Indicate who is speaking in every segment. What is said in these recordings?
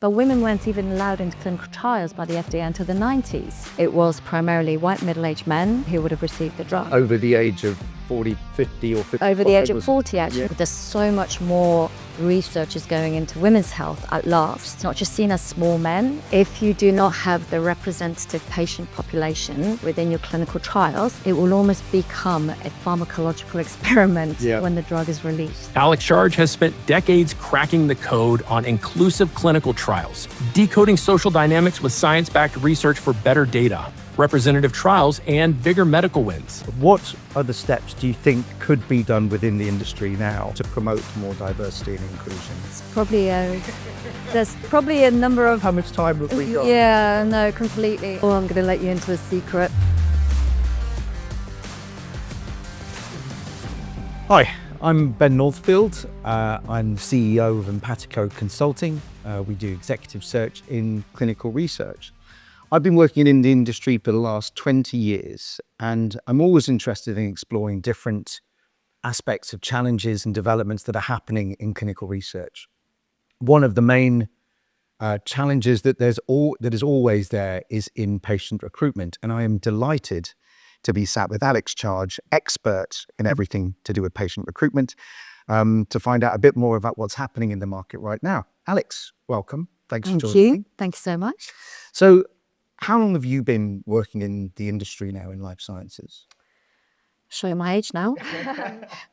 Speaker 1: but women weren't even allowed into clinical trials by the FDA until the 90s. It was primarily white middle-aged men who would have received the drug.
Speaker 2: Over the age of 40, 50 or 50.
Speaker 1: Over the age of 40, actually.
Speaker 2: Yeah.
Speaker 1: There's so much more research is going into women's health at large. It's not just seen as small men. If you do not have the representative patient population within your clinical trials, it will almost become a pharmacological experiment when the drug is released.
Speaker 3: Alex Charge has spent decades cracking the code on inclusive clinical trials, decoding social dynamics with science-backed research for better data, representative trials, and bigger medical wins.
Speaker 2: What other steps do you think could be done within the industry now to promote more diversity and inclusion?
Speaker 1: There's probably a number of...
Speaker 2: How much time have we got?
Speaker 1: Yeah, no, completely. Oh, I'm going to let you into a secret.
Speaker 2: Hi, I'm Ben Northfield. I'm CEO of Empatico Consulting. We do executive search in clinical research. I've been working in the industry for the last 20 years, and I'm always interested in exploring different aspects of challenges and developments that are happening in clinical research. One of the main challenges that is always there is in patient recruitment, and I am delighted to be sat with Alex Charge, expert in everything to do with patient recruitment, to find out a bit more about what's happening in the market right now. Alex, welcome. Thanks for joining me.
Speaker 1: Thank you so much.
Speaker 2: So, how long have you been working in the industry now in life sciences?
Speaker 1: Show you my age now.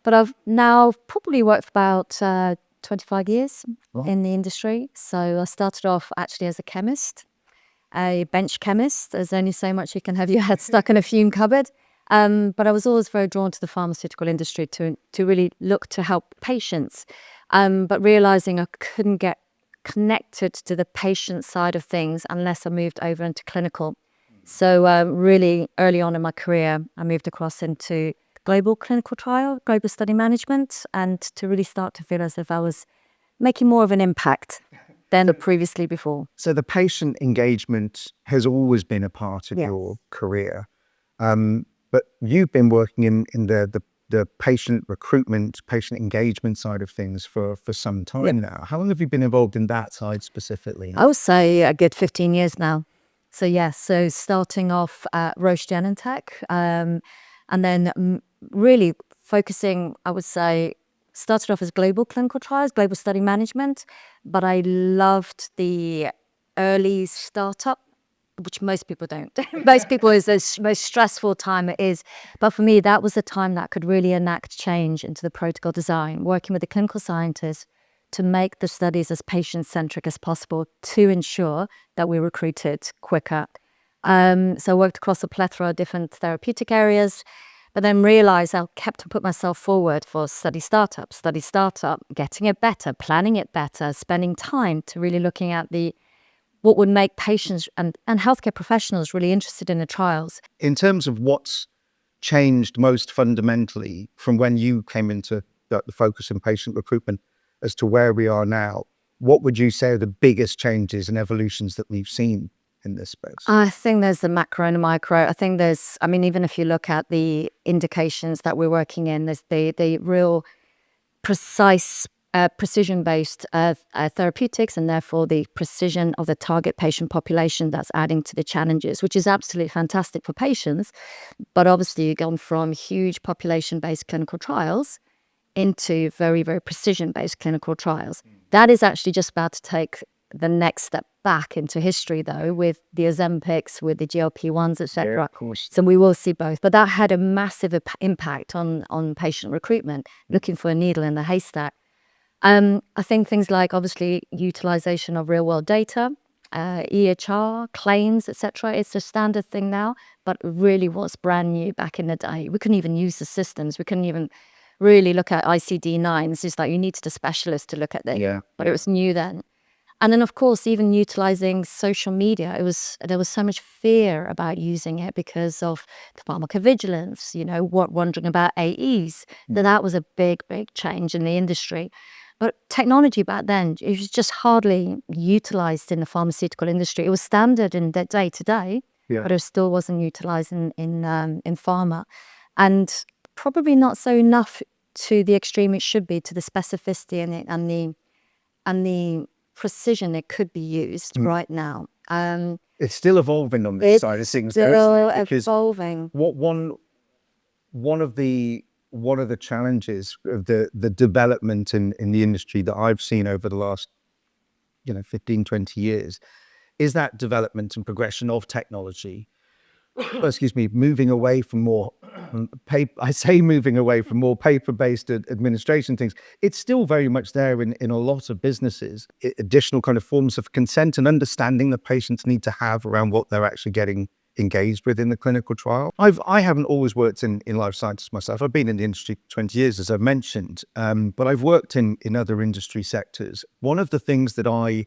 Speaker 1: But I've now probably worked for about 25 years in the industry. So I started off actually as a chemist, a bench chemist. There's only so much you can have your head stuck in a fume cupboard. But I was always very drawn to the pharmaceutical industry to really look to help patients. But realizing I couldn't get connected to the patient side of things unless I moved over into clinical. So really early on in my career, I moved across into global clinical trial, global study management, and to really start to feel as if I was making more of an impact than previously before.
Speaker 2: So the patient engagement has always been a part of your career, but you've been working in the patient recruitment, patient engagement side of things for some time now. How long have you been involved in that side specifically?
Speaker 1: I would say a good 15 years now. So yes, so starting off at Roche Genentech, and then really focusing, I would say, started off as global clinical trials, global study management, but I loved the early startup, which most people don't. Most people is the most stressful time it is. But for me, that was the time that could really enact change into the protocol design, working with the clinical scientists to make the studies as patient-centric as possible to ensure that we recruited quicker. So I worked across a plethora of different therapeutic areas, but then realized I kept to put myself forward for study startup, getting it better, planning it better, spending time to really looking at what would make patients and healthcare professionals really interested in the trials.
Speaker 2: In terms of what's changed most fundamentally from when you came into the focus in patient recruitment as to where we are now, what would you say are the biggest changes and evolutions that we've seen in this space?
Speaker 1: I think there's the macro and the micro. I think even if you look at the indications that we're working in, there's the real precise precision-based therapeutics, and therefore the precision of the target patient population that's adding to the challenges, which is absolutely fantastic for patients. But obviously you've gone from huge population-based clinical trials into very, very precision-based clinical trials. That is actually just about to take the next step back into history, though, with the Ozempics, with the GLP-1s, etc.
Speaker 2: of course.
Speaker 1: So we will see both. But that had a massive impact on patient recruitment, looking for a needle in the haystack. I think things like, obviously, utilization of real-world data, EHR, claims, etc. It's a standard thing now, but really was brand new back in the day. We couldn't even use the systems. We couldn't even really look at ICD-9. It's just like you needed a specialist to look at this.
Speaker 2: Yeah.
Speaker 1: But it was new then. And then, of course, even utilizing social media, there was so much fear about using it because of the pharmacovigilance, wondering about AEs. That was a big, big change in the industry. But technology back then, it was just hardly utilized in the pharmaceutical industry. It was standard in the day-to-day, but it still wasn't utilized in pharma. And probably not so enough to the extreme it should be, to the specificity and the precision it could be used right now.
Speaker 2: It's still evolving on this side of things.
Speaker 1: Still
Speaker 2: Because
Speaker 1: evolving.
Speaker 2: one of the challenges of the development in the industry that I've seen over the last 15, 20 years is that development and progression of technology. Excuse me, moving away from more paper-based administration things. It's still very much there in a lot of businesses. Additional kind of forms of consent and understanding that patients need to have around what they're actually getting engaged with in the clinical trial. I haven't always worked in life sciences myself. I've been in the industry for 20 years, as I've mentioned, but I've worked in other industry sectors. One of the things that I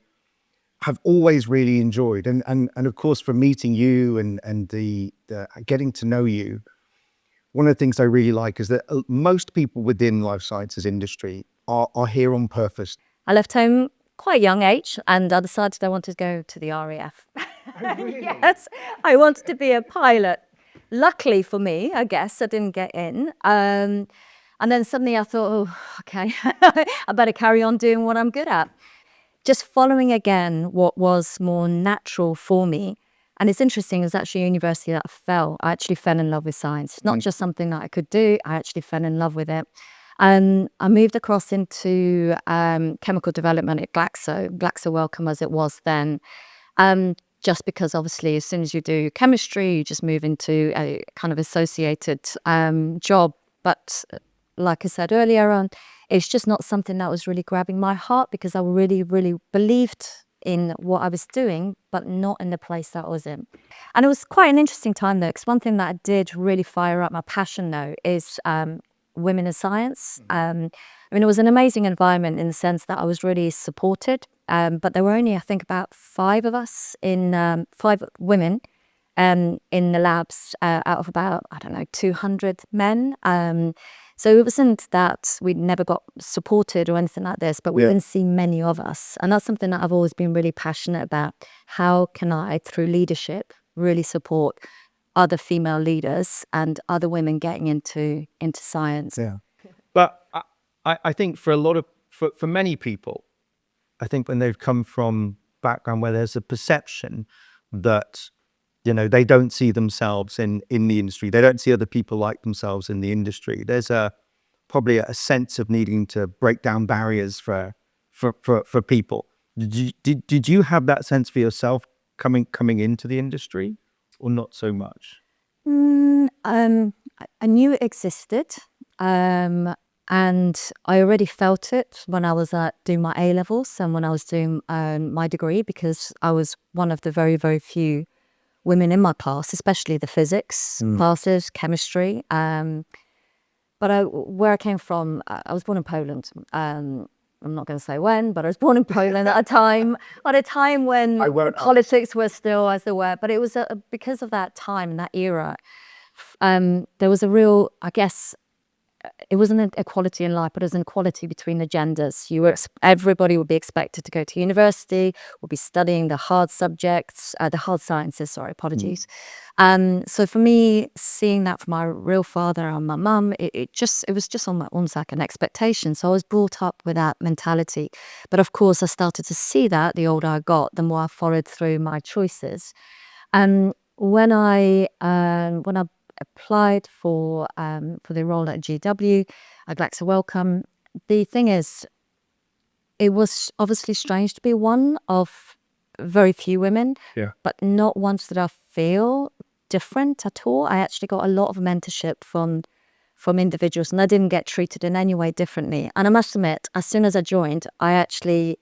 Speaker 2: have always really enjoyed, and of course from meeting you and the getting to know you, one of the things I really like is that most people within life sciences industry are here on purpose.
Speaker 1: I left home quite a young age and I decided I wanted to go to the RAF.
Speaker 2: Really?
Speaker 1: Yes, I wanted to be a pilot. Luckily for me, I guess, I didn't get in. And then suddenly I thought, oh, okay, I better carry on doing what I'm good at. Just following again what was more natural for me. And it's interesting, it was actually a university that I actually fell in love with science. It's not just something that I could do, I actually fell in love with it. And I moved across into chemical development at Glaxo Wellcome as it was then. Just because obviously as soon as you do chemistry, you just move into a kind of associated job. But like I said earlier on, it's just not something that was really grabbing my heart because I really, really believed in what I was doing, but not in the place that I was in. And it was quite an interesting time though, because one thing that did really fire up my passion though is women in science. I mean, it was an amazing environment in the sense that I was really supported, but there were only, I think, about 5 of us, 5 women in the labs out of about, 200 men. So it wasn't that we never got supported or anything like this, but we didn't see many of us. And that's something that I've always been really passionate about. How can I, through leadership, really support other female leaders and other women getting into science?
Speaker 2: Yeah. But I think for many people, I think when they've come from background where there's a perception that they don't see themselves in the industry. They don't see other people like themselves in the industry. There's probably a sense of needing to break down barriers for people. Did you have that sense for yourself coming into the industry, or not so much?
Speaker 1: I knew it existed, and I already felt it when I was doing my A-levels and when I was doing my degree, because I was one of the very, very few women in my class, especially the physics classes, chemistry. But where I came from, I was born in Poland. I'm not going to say when, but I was born in Poland at a time when politics were still as they were. But it was because of that time and that era, there was a real, I guess, it wasn't an equality in life, but it was an equality between the genders. Everybody would be expected to go to university, would be studying the hard subjects, the hard sciences, apologies. So for me, seeing that from my real father and my mum, it was just almost like an expectation. So I was brought up with that mentality. But of course, I started to see that the older I got, the more I followed through my choices. And when I applied for the role at GW, at Glaxo Wellcome, the thing is, it was obviously strange to be one of very few women, but not once did I feel different at all. I actually got a lot of mentorship from individuals, and I didn't get treated in any way differently. And I must admit, as soon as I joined, I actually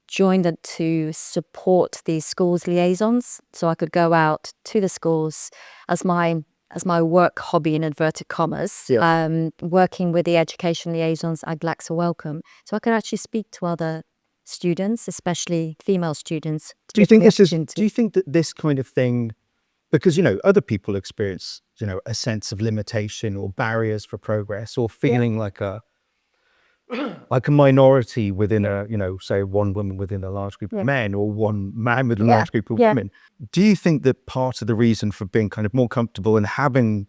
Speaker 1: joined it to support these schools liaisons, so I could go out to the schools as my work hobby in inverted commas, working with the education liaisons at Glaxo Wellcome, so I could actually speak to other students, especially female students.
Speaker 2: Do you think that this kind of thing, because other people experience a sense of limitation or barriers for progress, or feeling like a minority within say one woman within a large group of men, or one man with a large group of women. Do you think that part of the reason for being kind of more comfortable and having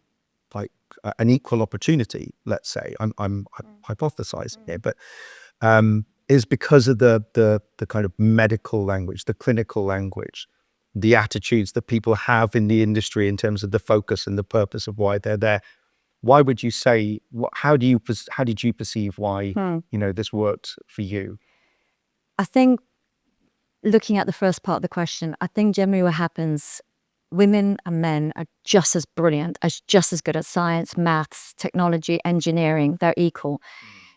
Speaker 2: like an equal opportunity, let's say, I'm hypothesizing here, but is because of the kind of medical language, the clinical language, the attitudes that people have in the industry in terms of the focus and the purpose of why they're there. Why would you say? How did you perceive why this worked for you?
Speaker 1: I think, looking at the first part of the question, I think generally what happens, women and men are just as brilliant, just as good at science, maths, technology, engineering. They're equal.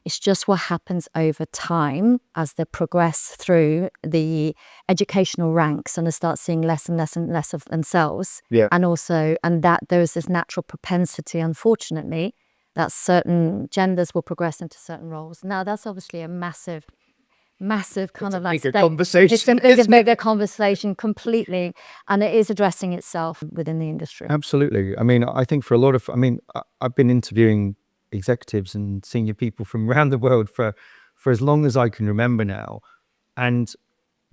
Speaker 1: It's just what happens over time as they progress through the educational ranks and they start seeing less and less and less of themselves.
Speaker 2: Yeah.
Speaker 1: And that there's this natural propensity, unfortunately, that certain genders will progress into certain roles. Now, that's obviously a massive kind of like
Speaker 2: conversation.
Speaker 1: It's a bigger conversation completely, and it is addressing itself within the industry.
Speaker 2: Absolutely. I mean, I think for a lot of, I've been interviewing executives and senior people from around the world for as long as I can remember now, and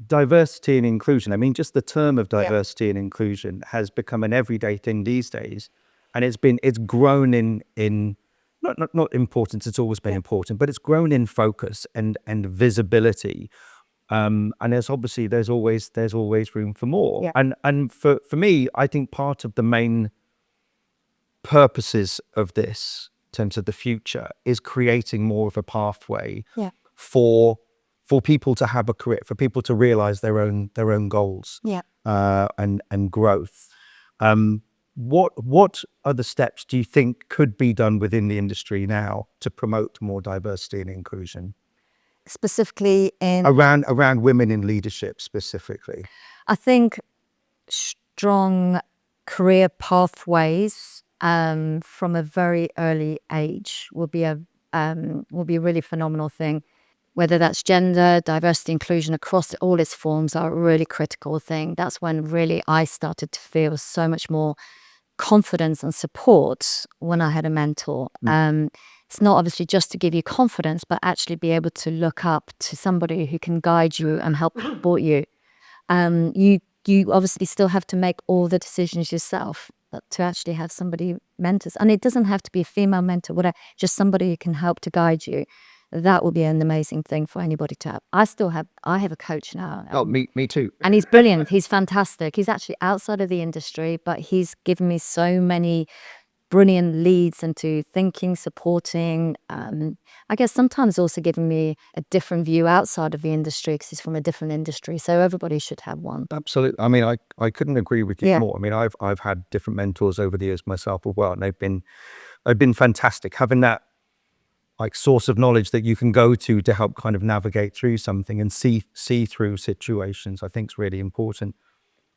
Speaker 2: diversity and inclusion. I mean, just the term of diversity and inclusion has become an everyday thing these days, and it's grown in not importance. It's always been important, but it's grown in focus and visibility. And there's always room for more.
Speaker 1: Yeah.
Speaker 2: And for me, I think part of the main purposes of this, in terms of the future, is creating more of a pathway for people to have a career, for people to realize their own goals and growth. What other steps do you think could be done within the industry now to promote more diversity and inclusion?
Speaker 1: Specifically in
Speaker 2: around women in leadership specifically.
Speaker 1: I think strong career pathways from a very early age will be a really phenomenal thing. Whether that's gender, diversity, inclusion across all its forms are a really critical thing. That's when really I started to feel so much more confidence and support when I had a mentor. It's not obviously just to give you confidence, but actually be able to look up to somebody who can guide you and help support you. You obviously still have to make all the decisions yourself, but to actually have somebody mentors. And it doesn't have to be a female mentor, whatever, just somebody who can help to guide you. That would be an amazing thing for anybody to have. I have a coach now.
Speaker 2: Oh, me too.
Speaker 1: And he's brilliant. He's fantastic. He's actually outside of the industry, but he's given me so many brilliant leads into thinking, supporting. I guess sometimes also giving me a different view outside of the industry because he's from a different industry. So everybody should have one.
Speaker 2: Absolutely. I mean, I couldn't agree with you more. I mean, I've had different mentors over the years myself as well, and they've been fantastic. Having that like source of knowledge that you can go to help kind of navigate through something and see through situations, I think is really important.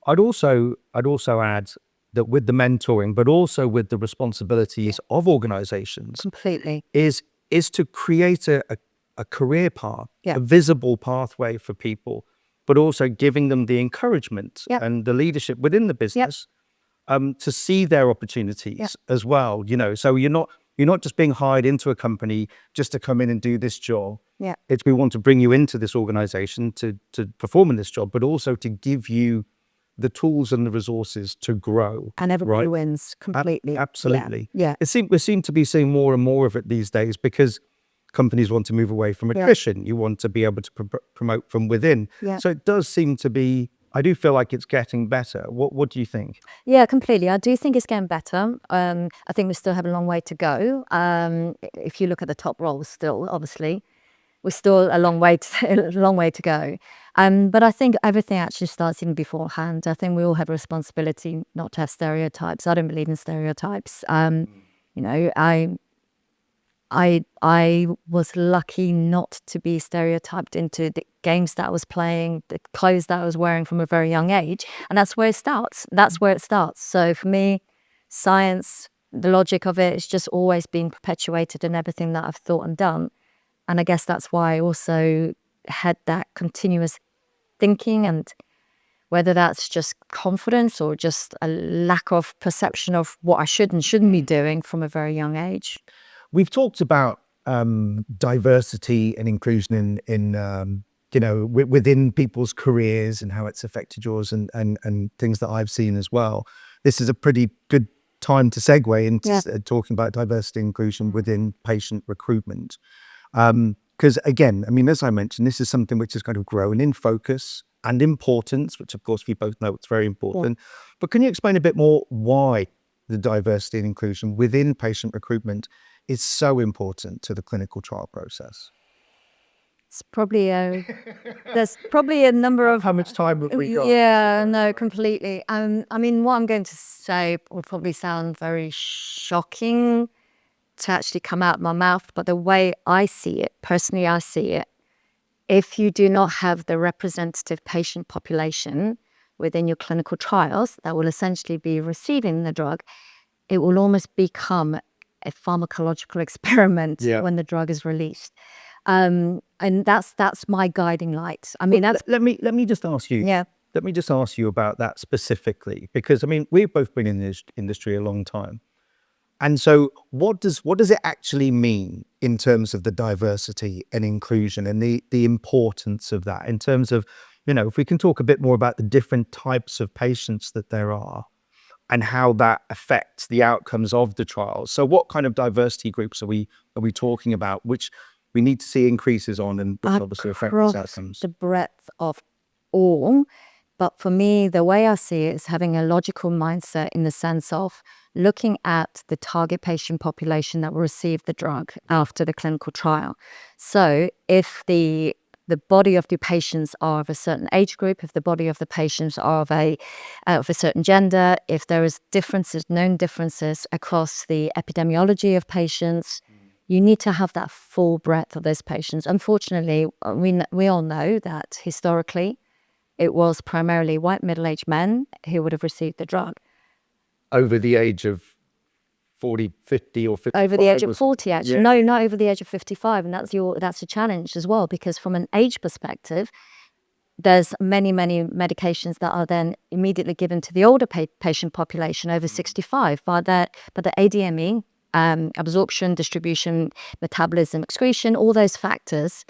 Speaker 2: I'd also add that with the mentoring, but also with the responsibilities of organizations,
Speaker 1: completely,
Speaker 2: is to create a career path, a visible pathway for people, but also giving them the encouragement and the leadership within the business to see their opportunities as well. So you're not just being hired into a company just to come in and do this job. It's we want to bring you into this organization to perform in this job, but also to give you the tools and the resources to grow.
Speaker 1: And everybody wins completely.
Speaker 2: Absolutely.
Speaker 1: Yeah.
Speaker 2: We seem to be seeing more and more of it these days because companies want to move away from attrition. You want to be able to promote from within. So it does seem to be, I do feel like it's getting better. What do you think?
Speaker 1: Yeah, completely. I do think it's getting better. I think we still have a long way to go. If you look at the top roles still, obviously, we're still a long way to go. But I think everything actually starts even beforehand. I think we all have a responsibility not to have stereotypes. I don't believe in stereotypes. I was lucky not to be stereotyped into the games that I was playing, the clothes that I was wearing from a very young age. And that's where it starts. So for me, science, the logic of it, has just always been perpetuated in everything that I've thought and done. And I guess that's why I also had that continuous thinking, and whether that's just confidence or just a lack of perception of what I should and shouldn't be doing from a very young age.
Speaker 2: We've talked about diversity and inclusion in within people's careers and how it's affected yours and things that I've seen as well. This is a pretty good time to segue into talking about diversity and inclusion within patient recruitment. Because again, I mean, as I mentioned, this is something which has kind of grown in focus and importance, which of course we both know it's very important. But can you explain a bit more why the diversity and inclusion within patient recruitment is so important to the clinical trial process?
Speaker 1: It's probably there's probably a number of
Speaker 2: How much time have we got?
Speaker 1: yeah, no, completely. I mean, what I'm going to say will probably sound very shocking to actually come out of my mouth, but the way I see it, personally, I see it, if you do not have the representative patient population within your clinical trials that will essentially be receiving the drug, it will almost become a pharmacological experiment when the drug is released. And that's my guiding light. I mean,
Speaker 2: let me just ask you.
Speaker 1: Yeah.
Speaker 2: Let me just ask you about that specifically, because I mean, we've both been in this industry a long time. And so what does it actually mean in terms of the diversity and inclusion and the importance of that in terms of, you know, if we can talk a bit more about the different types of patients that there are and how that affects the outcomes of the trials. So what kind of diversity groups are we talking about, which we need to see increases on and which obviously affects outcomes?
Speaker 1: The breadth of all. But for me, the way I see it is having a logical mindset in the sense of looking at the target patient population that will receive the drug after the clinical trial. So if the body of the patients are of a certain age group, if the body of the patients are of a certain gender, if there is known differences across the epidemiology of patients, you need to have that full breadth of those patients. Unfortunately, we all know that historically, it was primarily white middle-aged men who would have received the drug.
Speaker 2: Over the age of 40, 50 or 55?
Speaker 1: Over the age of 40, actually. Yeah. No, not over the age of 55. And that's a challenge as well, because from an age perspective, there's many medications that are then immediately given to the older patient population over 65. But the ADME, absorption, distribution, metabolism, excretion, all those factors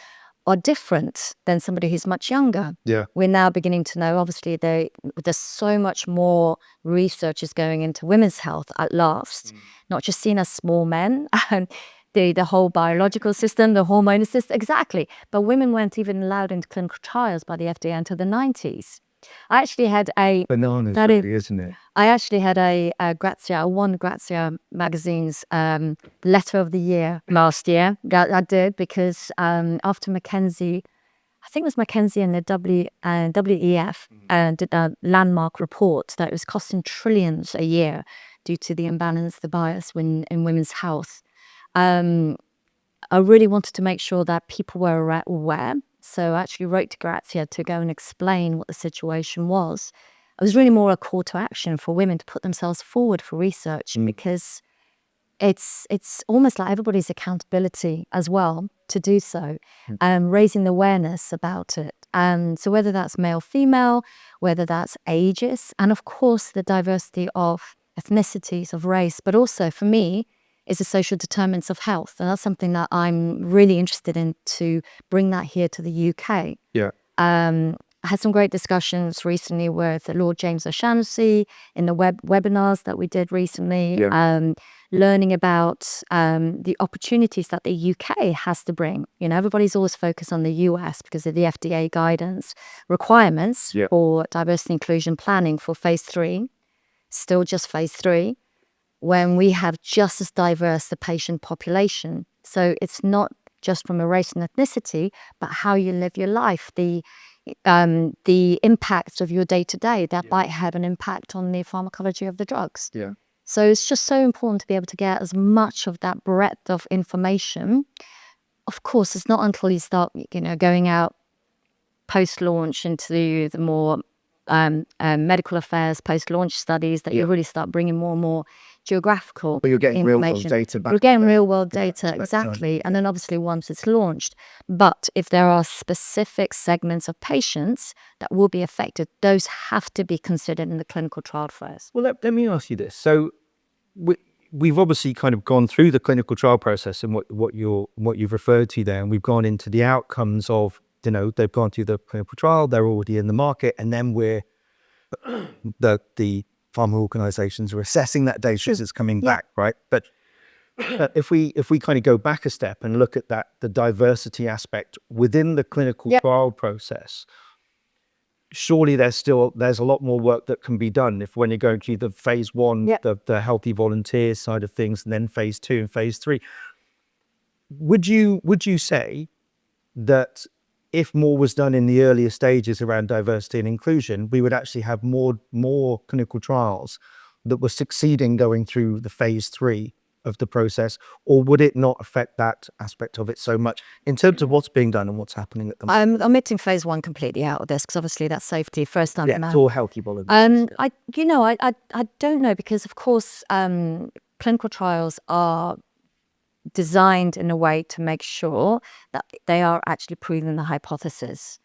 Speaker 1: are different than somebody who's much younger.
Speaker 2: Yeah.
Speaker 1: We're now beginning to know, obviously, there's so much more research is going into women's health at last, not just seen as small men, and the whole biological system, the hormone system, exactly. But women weren't even allowed into clinical trials by the FDA until the 90s. I actually had a...
Speaker 2: Bananas, really, isn't it?
Speaker 1: I actually had I won Grazia magazine's letter of the year last year. I did because after Mackenzie, I think it was Mackenzie and the WEF did a landmark report that it was costing trillions a year due to the imbalance, the bias in women's health. I really wanted to make sure that people were aware. So I actually wrote to Grazia to go and explain what the situation was. It was really more a call to action for women to put themselves forward for research, because it's almost like everybody's accountability as well to do so, raising the awareness about it. And so whether that's male, female, whether that's ages, and of course the diversity of ethnicities, of race, but also for me, is the social determinants of health. And that's something that I'm really interested in, to bring that here to the UK.
Speaker 2: Yeah.
Speaker 1: I had some great discussions recently with Lord James O'Shaughnessy in the webinars that we did recently, learning about the opportunities that the UK has to bring. You know, everybody's always focused on the US because of the FDA guidance requirements for diversity inclusion planning for phase 3, still just phase 3. When we have just as diverse the patient population. So it's not just from a race and ethnicity, but how you live your life, the impacts of your day-to-day that might have an impact on the pharmacology of the drugs.
Speaker 2: Yeah.
Speaker 1: So it's just so important to be able to get as much of that breadth of information. Of course, it's not until you start, going out post-launch into the more medical affairs, post-launch studies that you really start bringing more and more geographical
Speaker 2: But you're getting
Speaker 1: information.
Speaker 2: real-world data back.
Speaker 1: You're getting real-world data, exactly. And then obviously once it's launched. But if there are specific segments of patients that will be affected, those have to be considered in the clinical trial first.
Speaker 2: Well, let me ask you this. So we've obviously kind of gone through the clinical trial process and what you've referred to there, and we've gone into the outcomes of, they've gone through the clinical trial, they're already in the market, and then the pharma organizations are assessing that data as it's coming back, right? But if we kind of go back a step and look at that, the diversity aspect within the clinical trial process, surely there's a lot more work that can be done if when you're going through the phase 1, the healthy volunteers side of things, and then phase 2 and phase 3. Would you say that if more was done in the earlier stages around diversity and inclusion, we would actually have more clinical trials that were succeeding going through the phase 3 of the process, or would it not affect that aspect of it so much in terms of what's being done and what's happening at the moment?
Speaker 1: I'm omitting phase 1 completely out of this because obviously that's safety first time.
Speaker 2: It's all healthy volunteers.
Speaker 1: I don't know, because of course clinical trials are designed in a way to make sure that they are actually proving the hypothesis.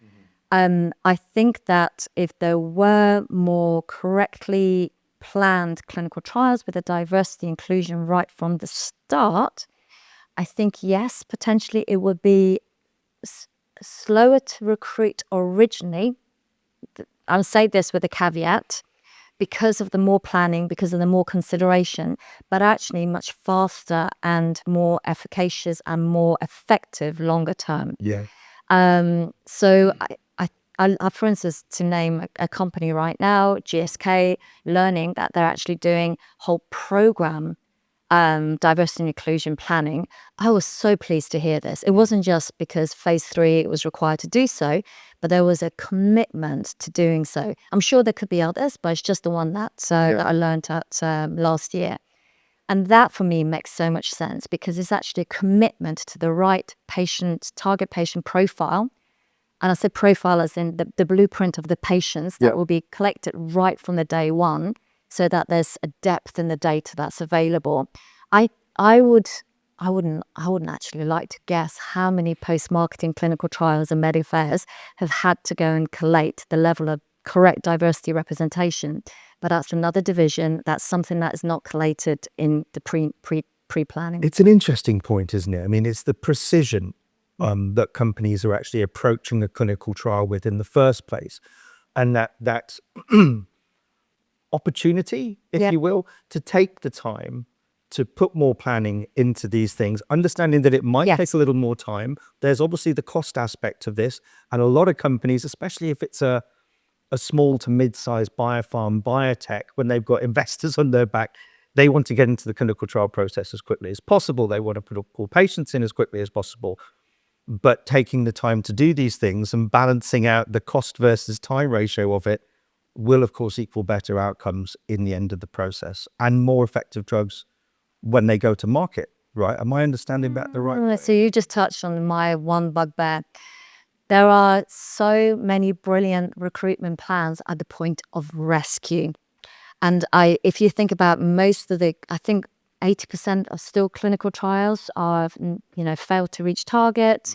Speaker 1: I think that if there were more correctly planned clinical trials with a diversity inclusion right from the start, I think, yes, potentially it would be slower to recruit originally. I'll say this with a caveat, because of the more planning, because of the more consideration, but actually much faster and more efficacious and more effective longer term. So I, for instance, to name a company right now, GSK, learning that they're actually doing whole program diversity and inclusion planning. I was so pleased to hear this. It wasn't just because phase 3 it was required to do so, but there was a commitment to doing so. I'm sure there could be others, but it's just the one that I learned at last year. And that for me makes so much sense, because it's actually a commitment to the right target patient profile. And I said profile as in the blueprint of the patients that will be collected right from the day one, so that there's a depth in the data that's available. I wouldn't actually like to guess how many post-marketing clinical trials and med affairs have had to go and collate the level of correct diversity representation. But that's another division. That's something that is not collated in the pre-planning.
Speaker 2: It's an interesting point, isn't it? I mean, it's the precision that companies are actually approaching a clinical trial with in the first place, and that opportunity, if you will, to take the time to put more planning into these things, understanding that it might take a little more time. There's obviously the cost aspect of this, and a lot of companies, especially if it's a small to mid-sized biopharm, biotech, when they've got investors on their back, they want to get into the clinical trial process as quickly as possible. They want to pull patients in as quickly as possible. But taking the time to do these things and balancing out the cost versus time ratio of it will, of course, equal better outcomes in the end of the process and more effective drugs when they go to market, right? Am I understanding that the right way?
Speaker 1: So you just touched on my one bugbear. There are so many brilliant recruitment plans at the point of rescue. And if you think about most of I think 80% of still clinical trials are, failed to reach target,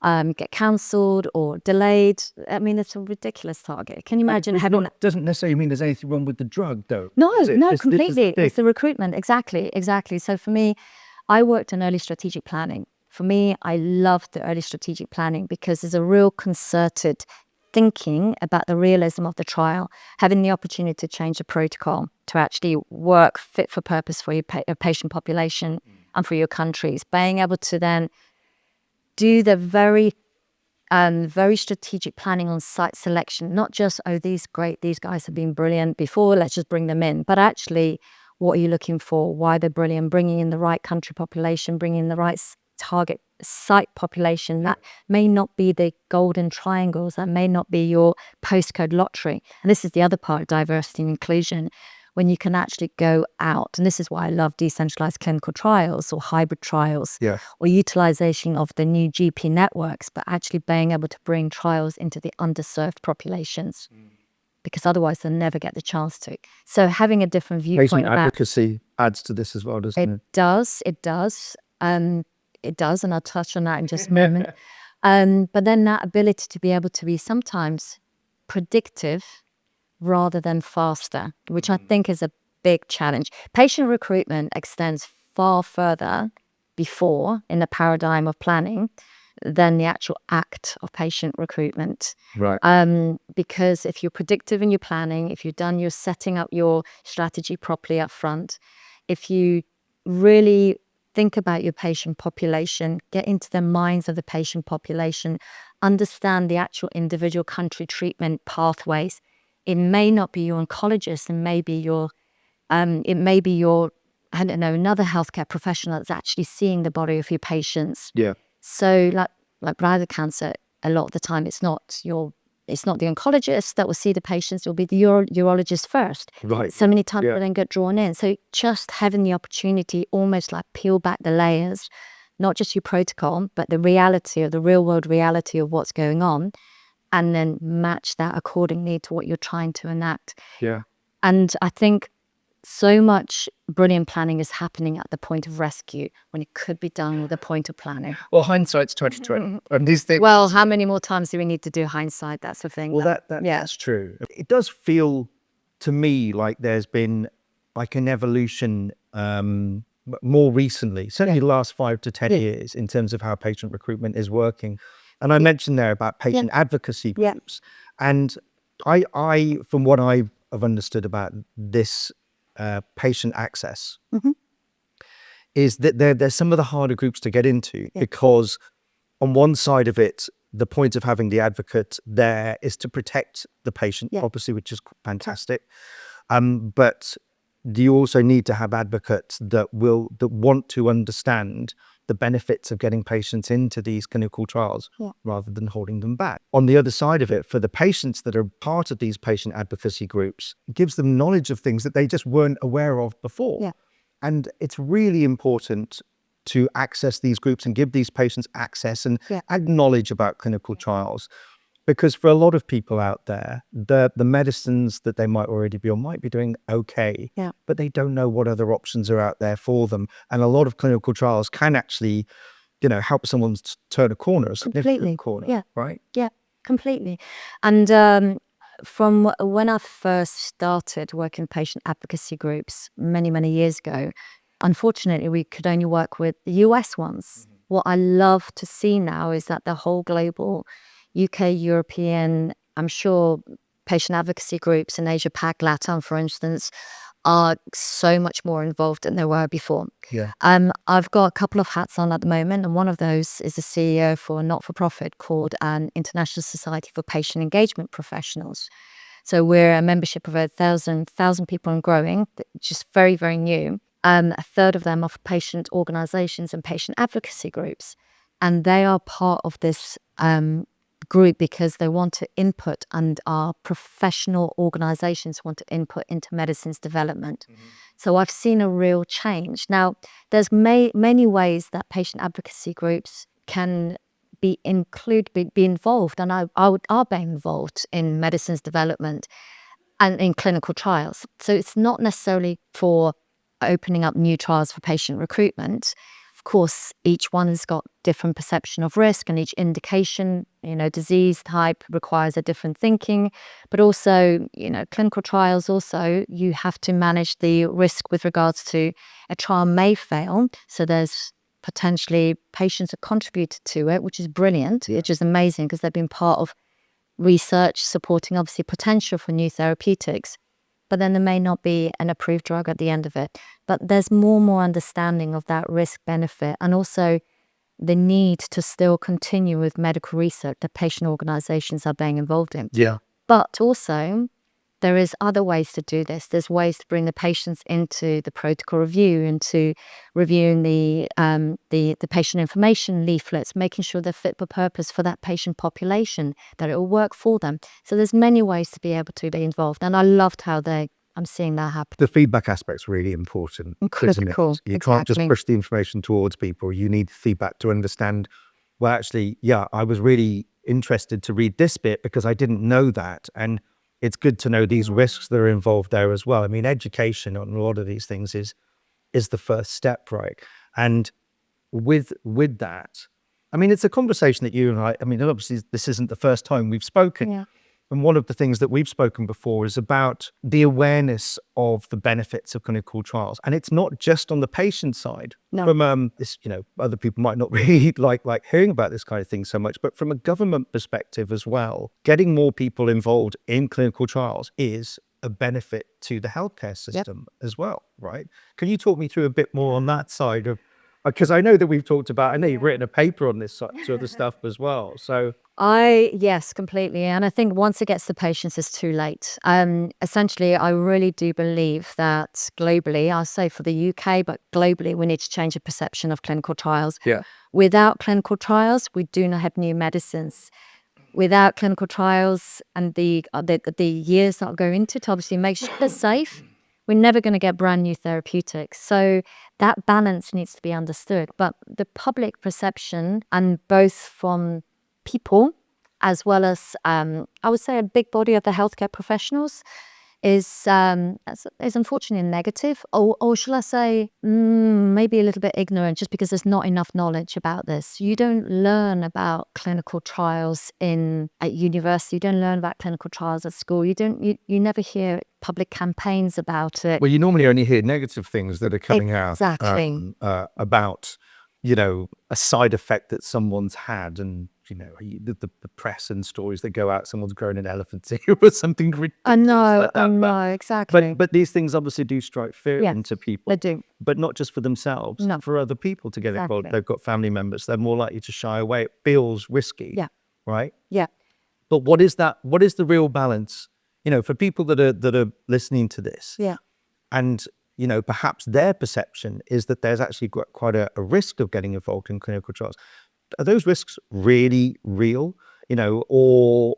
Speaker 1: get cancelled or delayed. I mean, it's a ridiculous target. Can you imagine having that?
Speaker 2: Doesn't necessarily mean there's anything wrong with the drug, though.
Speaker 1: No, completely. It's the recruitment. Exactly. So for me, I worked in early strategic planning. For me, I loved the early strategic planning because there's a real concerted thinking about the realism of the trial, having the opportunity to change the protocol, to actually work fit for purpose for your patient population and for your countries, being able to then do the very strategic planning on site selection, not just, these guys have been brilliant before, let's just bring them in, but actually, what are you looking for? Why they're brilliant? Bringing in the right country population, bringing in the right target site population. That may not be the golden triangles, that may not be your postcode lottery. And this is the other part of diversity and inclusion, when you can actually go out. And this is why I love decentralized clinical trials or hybrid trials, or utilization of the new GP networks, but actually being able to bring trials into the underserved populations, because otherwise they'll never get the chance to. So having a different viewpoint
Speaker 2: Patient
Speaker 1: about
Speaker 2: advocacy adds to this as well, doesn't it?
Speaker 1: It does, and I'll touch on that in just a moment. But then that ability to be able to be sometimes predictive rather than faster, which I think is a big challenge. Patient recruitment extends far further before in the paradigm of planning than the actual act of patient recruitment.
Speaker 2: Right.
Speaker 1: Because if you're predictive in your planning, if you're setting up your strategy properly up front, if you really think about your patient population, get into the minds of the patient population, understand the actual individual country treatment pathways. It may not be your oncologist, and it may be your, I don't know, another healthcare professional that's actually seeing the body of your patients.
Speaker 2: Yeah.
Speaker 1: So like bladder cancer, a lot of the time it's not the oncologist that will see the patients, it will be the urologist first.
Speaker 2: Right.
Speaker 1: So many times
Speaker 2: Yeah.
Speaker 1: they don't get drawn in. So just having the opportunity, almost like peel back the layers, not just your protocol, but the reality of the real world reality of what's going on, and then match that accordingly to what you're trying to enact.
Speaker 2: Yeah.
Speaker 1: And I think so much brilliant planning is happening at the point of rescue when it could be done with the point of planning.
Speaker 2: Well, hindsight's 2020. And these things.
Speaker 1: Well, how many more times do we need to do hindsight? That's the thing.
Speaker 2: Well, that's true. It does feel to me like there's been like an evolution more recently, certainly the last 5 to 10 years, in terms of how patient recruitment is working. And I mentioned there about patient advocacy groups. And I, from what I have understood about this patient access, is that there's some of the harder groups to get into, because on one side of it, the point of having the advocate there is to protect the patient, obviously, which is fantastic. But you also need to have advocates that want to understand the benefits of getting patients into these clinical trials rather than holding them back. On the other side of it, for the patients that are part of these patient advocacy groups, it gives them knowledge of things that they just weren't aware of before.
Speaker 1: Yeah.
Speaker 2: And it's really important to access these groups and give these patients access and add knowledge about clinical trials. Because for a lot of people out there, the medicines that they might already be on might be doing okay, but they don't know what other options are out there for them. And a lot of clinical trials can actually, help someone turn a corner, a significant corner, right?
Speaker 1: Yeah, completely. And from when I first started working patient advocacy groups many, many years ago, unfortunately, we could only work with the US ones. What I love to see now is that the whole global UK, European, I'm sure patient advocacy groups in Asia Pac, LATAM, for instance, are so much more involved than they were before.
Speaker 2: Yeah.
Speaker 1: I've got a couple of hats on at the moment, and one of those is the CEO for a not-for-profit called an International Society for Patient Engagement Professionals. So we're a membership of 1,000 people and growing, just very, very new. A third of them are patient organizations and patient advocacy groups. And they are part of this group because they want to input, and our professional organizations want to input into medicine's development. So I've seen a real change. Now, there's many ways that patient advocacy groups can be involved, and are being involved in medicine's development and in clinical trials. So it's not necessarily for opening up new trials for patient recruitment. Of course, each one has got different perception of risk, and each indication, disease type requires a different thinking. But also, clinical trials also, you have to manage the risk with regards to a trial may fail. So there's potentially patients that contributed to it, which is brilliant, which is amazing because they've been part of research supporting obviously potential for new therapeutics. But then there may not be an approved drug at the end of it. But there's more understanding of that risk benefit, and also the need to still continue with medical research that patient organizations are being involved in.
Speaker 2: Yeah.
Speaker 1: But also, there is other ways to do this. There's ways to bring the patients into the protocol review, into reviewing the patient information leaflets, making sure they're fit for purpose for that patient population, that it will work for them. So there's many ways to be able to be involved. And I loved how I'm seeing that happen.
Speaker 2: The feedback aspect's really important.
Speaker 1: Critical.
Speaker 2: You can't just push the information towards people. You need feedback to understand, well, actually, I was really interested to read this bit because I didn't know that. And it's good to know these risks that are involved there as well. I mean, education on a lot of these things is the first step, right? And with that, I mean, it's a conversation that you and I mean, obviously this isn't the first time we've spoken.
Speaker 1: Yeah.
Speaker 2: And one of the things that we've spoken before is about the awareness of the benefits of clinical trials. And it's not just on the patient side.
Speaker 1: No.
Speaker 2: From this, other people might not really like hearing about this kind of thing so much, but from a government perspective as well, getting more people involved in clinical trials is a benefit to the healthcare system as well, right? Can you talk me through a bit more on that side of Because I know that we've talked about, I know you've written a paper on this sort of stuff as well. So
Speaker 1: Yes, completely. And I think once it gets to patients, it's too late. Essentially, I really do believe that globally, I'll say for the UK, but globally, we need to change the perception of clinical trials.
Speaker 2: yeah,
Speaker 1: Without clinical trials, we do not have new medicines. Without clinical trials and the years that go into to obviously make sure they're safe, we're never going to get brand new therapeutics. So that balance needs to be understood. But the public perception, and both from people as well as I would say a big body of the healthcare professionals, is unfortunately negative, or shall I say, maybe a little bit ignorant, just because there's not enough knowledge about this. You don't learn about clinical trials at university. You don't learn about clinical trials at school. You never hear public campaigns about it.
Speaker 2: well, you normally only hear negative things that are coming out
Speaker 1: Exactly.
Speaker 2: about, a side effect that someone's had, and the press and stories that go out, someone's grown an elephant's ear or something ridiculous
Speaker 1: I know,
Speaker 2: like that.
Speaker 1: I know, exactly.
Speaker 2: But these things obviously do strike fear
Speaker 1: Yes,
Speaker 2: into people.
Speaker 1: they do.
Speaker 2: But not just for themselves,
Speaker 1: No.
Speaker 2: for other people to get involved.
Speaker 1: Exactly.
Speaker 2: They've got family members. They're more likely to shy away. It feels risky,
Speaker 1: Yeah.
Speaker 2: right?
Speaker 1: Yeah.
Speaker 2: But what is that? What is the real balance? For people that are listening to this,
Speaker 1: Yeah.
Speaker 2: and perhaps their perception is that there's actually quite a risk of getting involved in clinical trials. Are those risks really real? Or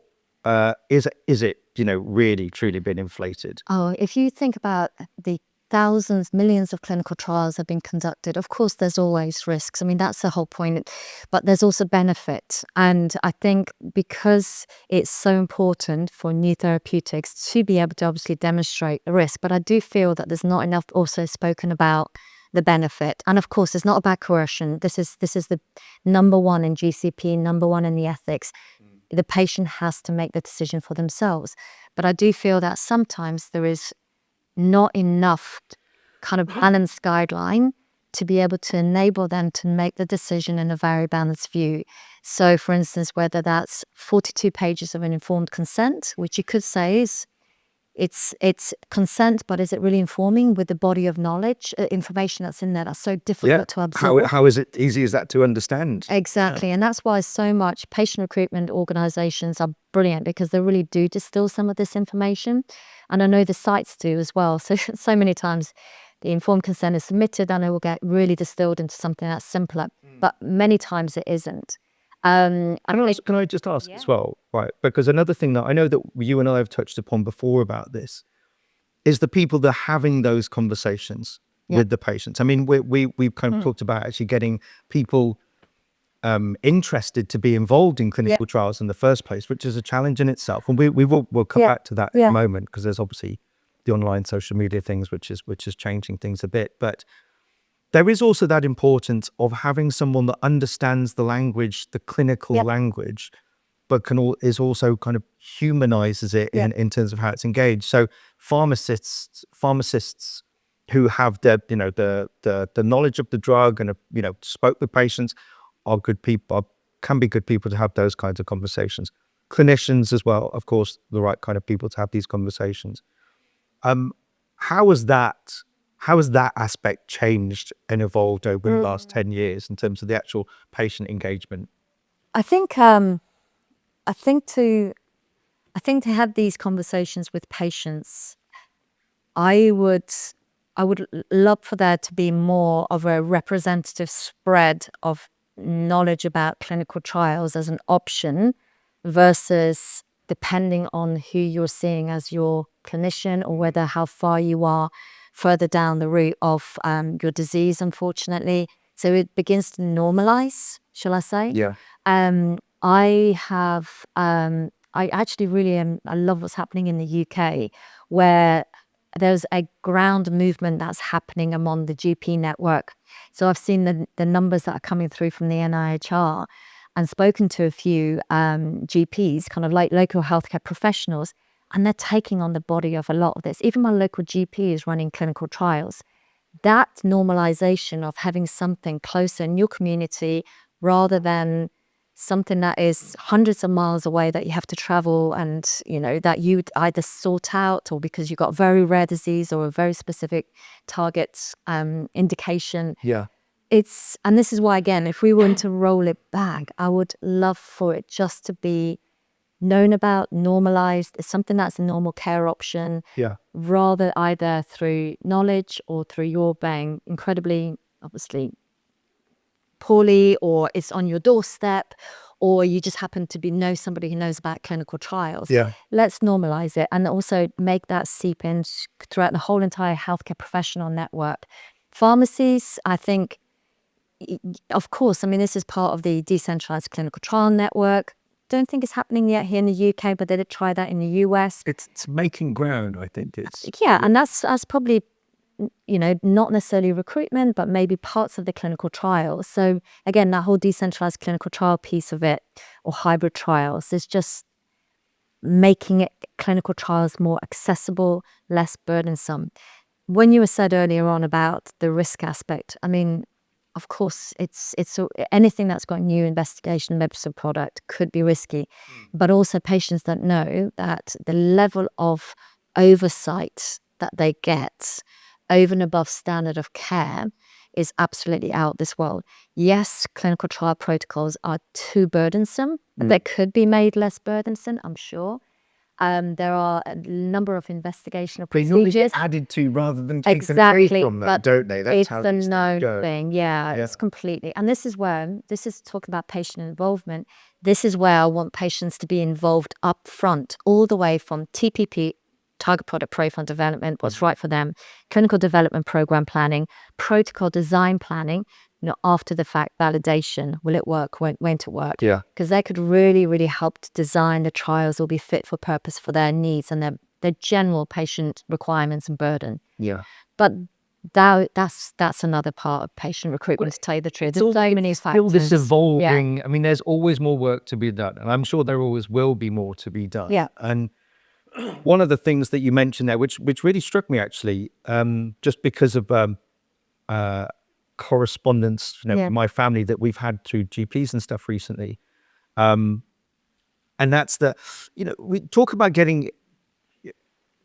Speaker 2: is it really truly been inflated?
Speaker 1: Oh, if you think about the thousands, millions of clinical trials have been conducted, of course, there's always risks. I mean, that's the whole point. But there's also benefit. And I think because it's so important for new therapeutics to be able to obviously demonstrate the risk, but I do feel that there's not enough also spoken about the benefit. And of course, it's not about coercion. This is the number one in GCP, number one in the ethics. The patient has to make the decision for themselves. But I do feel that sometimes there is not enough kind of balanced guideline to be able to enable them to make the decision in a very balanced view. So, for instance, whether that's 42 pages of an informed consent, which you could say is it's consent, but is it really informing with the body of knowledge, information that's in there that's so difficult to absorb?
Speaker 2: How is it easy as that to understand?
Speaker 1: Exactly. And that's why so much patient recruitment organizations are brilliant, because they really do distill some of this information. And I know the sites do as well. So many times the informed consent is submitted and it will get really distilled into something that's simpler. But many times it isn't.
Speaker 2: Can I just ask as well, right? Because another thing that I know that you and I have touched upon before about this is the people that are having those conversations with the patients. I mean, we've kind of talked about actually getting people interested to be involved in clinical trials in the first place, which is a challenge in itself. And we'll come back to that in a moment, because there's obviously the online social media things, which is changing things a bit. But there is also that importance of having someone that understands the language, the clinical language, but is also kind of humanizes it in terms of how it's engaged. So pharmacists who have the knowledge of the drug and spoke with patients are good people, can be good people to have those kinds of conversations. Clinicians as well, of course, the right kind of people to have these conversations. How has that aspect changed and evolved over the last 10 years in terms of the actual patient engagement?
Speaker 1: I think to have these conversations with patients, I would love for there to be more of a representative spread of knowledge about clinical trials as an option, versus depending on who you're seeing as your clinician, or whether how far you are further down the route of your disease, unfortunately. So it begins to normalize, shall I say?
Speaker 2: Yeah.
Speaker 1: I actually really I love what's happening in the UK, where there's a ground movement that's happening among the GP network. So I've seen the numbers that are coming through from the NIHR, and spoken to a few GPs, kind of like local healthcare professionals, and they're taking on the body of a lot of this. Even my local GP is running clinical trials. That normalization of having something closer in your community, rather than something that is hundreds of miles away that you have to travel, and that you would either sort out, or because you've got very rare disease or a very specific target indication.
Speaker 2: Yeah.
Speaker 1: and this is why, again, if we were to roll it back, I would love for it just to be known about, normalized. It's something that's a normal care option,
Speaker 2: Yeah.
Speaker 1: rather either through knowledge or through your being incredibly, obviously, poorly, or it's on your doorstep, or you just happen to know somebody who knows about clinical trials.
Speaker 2: Yeah.
Speaker 1: Let's normalize it and also make that seep in throughout the whole entire healthcare professional network. Pharmacies, I think, of course, I mean, this is part of the decentralized clinical trial network. Don't think it's happening yet here in the UK, but they did try that in the US.
Speaker 4: It's making ground, I think. It's
Speaker 1: Yeah, and that's probably, not necessarily recruitment, but maybe parts of the clinical trial. So again, that whole decentralized clinical trial piece of it, or hybrid trials, is just making it clinical trials more accessible, less burdensome. When you were said earlier on about the risk aspect, I mean, of course, anything that's got new investigation medicine product could be risky, but also patients don't know that the level of oversight that they get over and above standard of care is absolutely out this world. Yes, clinical trial protocols are too burdensome, but they could be made less burdensome, I'm sure. There are a number of investigational
Speaker 4: they normally
Speaker 1: procedures.
Speaker 4: get added to rather than taken
Speaker 1: Exactly,
Speaker 4: away from them,
Speaker 1: but
Speaker 4: don't they? That's
Speaker 1: it's
Speaker 4: how
Speaker 1: a
Speaker 4: these things
Speaker 1: known
Speaker 4: go.
Speaker 1: thing. Yeah,
Speaker 4: Yeah.
Speaker 1: it's completely. And this is talking about patient involvement. This is where I want patients to be involved up front, all the way from TPP, target product profile development, what's right for them, clinical development program planning, protocol design planning, after the fact validation. Will it work? Won't it work?
Speaker 4: Yeah.
Speaker 1: Because they could really, really help to design the trials will be fit for purpose for their needs and their general patient requirements and burden.
Speaker 4: Yeah.
Speaker 1: But that's another part of patient recruitment, to tell you the truth. There's so many
Speaker 4: Still
Speaker 1: factors.
Speaker 4: this
Speaker 1: Yeah.
Speaker 4: evolving. I mean, there's always more work to be done, and I'm sure there always will be more to be done.
Speaker 1: Yeah.
Speaker 2: And one of the things that you mentioned there, which really struck me actually, just because of correspondence,
Speaker 1: Yeah.
Speaker 2: with my family that we've had through GPs and stuff recently, and that's we talk about getting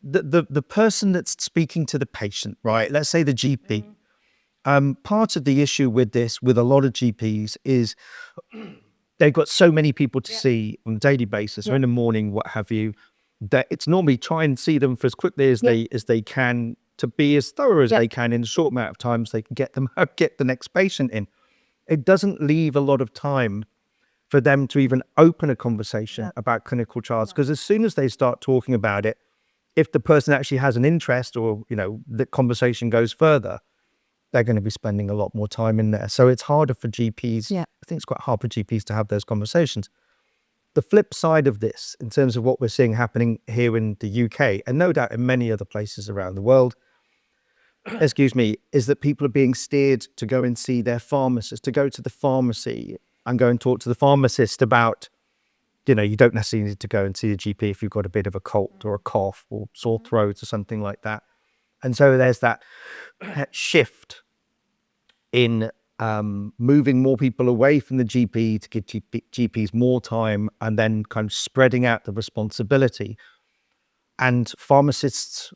Speaker 2: the person that's speaking to the patient, right? Let's say the GP. Part of the issue with this, with a lot of GPs, is they've got so many people to see on a daily basis, or in the morning, what have you, that it's normally try and see them for as quickly as they can, to be as thorough as they can in a short amount of time, so they can get the next patient in. It doesn't leave a lot of time for them to even open a conversation about clinical trials, because as soon as they start talking about it, if the person actually has an interest, or the conversation goes further, they're going to be spending a lot more time in there. So it's harder for GPs.
Speaker 1: Yeah.
Speaker 2: I think it's quite hard for GPs to have those conversations. The flip side of this, in terms of what we're seeing happening here in the UK, and no doubt in many other places around the world, excuse me, is that people are being steered to go and see their pharmacist, to go to the pharmacy and go and talk to the pharmacist about, you don't necessarily need to go and see the GP if you've got a bit of a cold or a cough or sore throat or something like that. And so there's that shift in moving more people away from the GP to give GPs more time, and then kind of spreading out the responsibility. And pharmacists,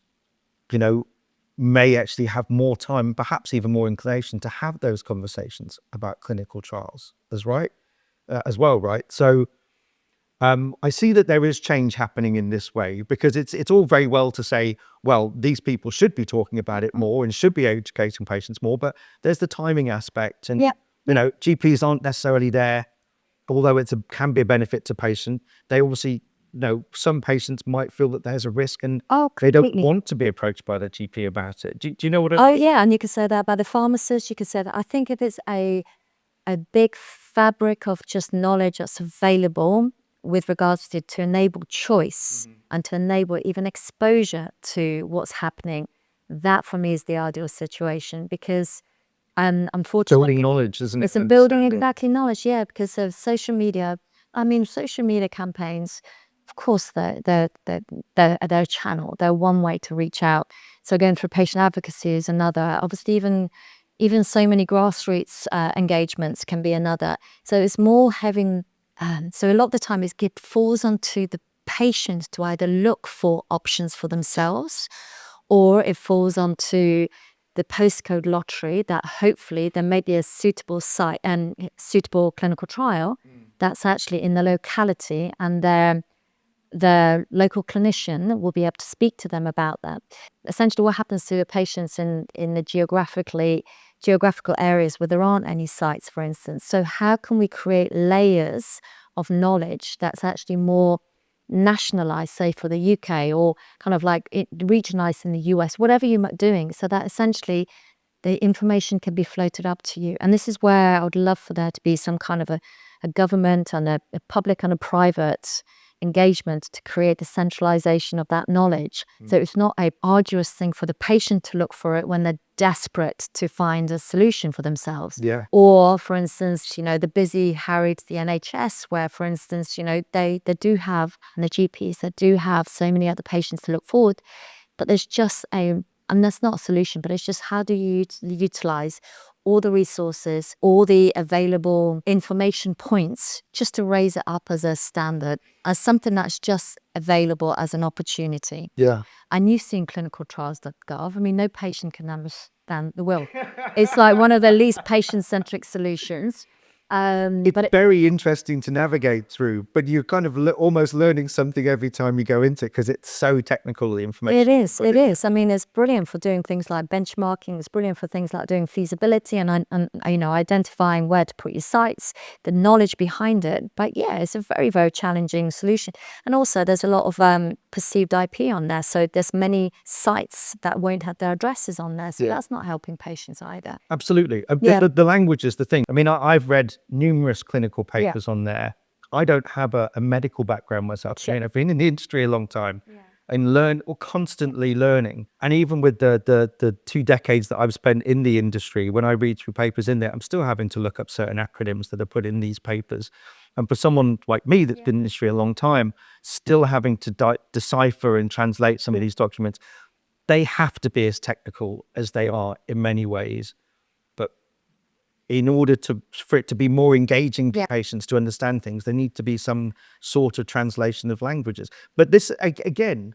Speaker 2: may actually have more time, perhaps even more inclination to have those conversations about clinical trials as well, right? So I see that there is change happening in this way, because it's all very well to say, well, these people should be talking about it more and should be educating patients more, but there's the timing aspect, and GPs aren't necessarily there, although can be a benefit to patient. They obviously some patients might feel that there's a risk, and they don't want to be approached by the GP about it. Do you know what I mean?
Speaker 1: Yeah, and you could say that about the pharmacist. You could say that. I think if it's a big fabric of just knowledge that's available with regards to enable choice and to enable even exposure to what's happening, that for me is the ideal situation, because unfortunately,
Speaker 4: Building knowledge, isn't it?
Speaker 1: it's building exactly knowledge, because of social media. I mean, social media campaigns, of course, they're a channel. They're one way to reach out. So going through patient advocacy is another. Obviously, even so many grassroots engagements can be another. So it's more having. So a lot of the time, it falls onto the patient to either look for options for themselves, or it falls onto the postcode lottery that hopefully there may be a suitable site and suitable clinical trial that's actually in the locality, and the local clinician will be able to speak to them about that. Essentially, what happens to the patients in the geographical areas where there aren't any sites, for instance. So how can we create layers of knowledge that's actually more nationalized, say for the UK, or kind of like regionalized in the US, whatever you're doing, so that essentially the information can be floated up to you. And this is where I would love for there to be some kind of a government and a public and a private engagement to create the centralization of that knowledge. So it's not a arduous thing for the patient to look for it when they're desperate to find a solution for themselves.
Speaker 2: Yeah.
Speaker 1: Or, for instance, the busy, harried, the NHS, where, for instance, they do have, and the GPs, they do have so many other patients to look forward, but there's just and that's not a solution, but it's just how do you utilize all the resources, all the available information points, just to raise it up as a standard, as something that's just available as an opportunity.
Speaker 2: Yeah.
Speaker 1: And you've seen clinicaltrials.gov. I mean, no patient can understand the will. It's like one of the least patient-centric solutions.
Speaker 2: It's very interesting to navigate through, but you're kind of almost learning something every time you go into it, because it's so technical, the information.
Speaker 1: It is. I mean, it's brilliant for doing things like benchmarking. It's brilliant for things like doing feasibility and identifying where to put your sites, the knowledge behind it. But yeah, it's a very, very challenging solution. And also there's a lot of perceived IP on there. So there's many sites that won't have their addresses on there. So that's not helping patients either.
Speaker 2: Absolutely.
Speaker 1: Yeah.
Speaker 2: The language is the thing. I mean, I've read numerous clinical papers on there. I don't have a medical background myself.
Speaker 1: Sure.
Speaker 2: I've been in the industry a long time and constantly learning. And even with the 2 decades that I've spent in the industry, when I read through papers in there, I'm still having to look up certain acronyms that are put in these papers. And for someone like me that's been in the industry a long time, still having to decipher and translate some of these documents, they have to be as technical as they are in many ways. In order for it to be more engaging to patients to understand things, there need to be some sort of translation of languages. But this, again,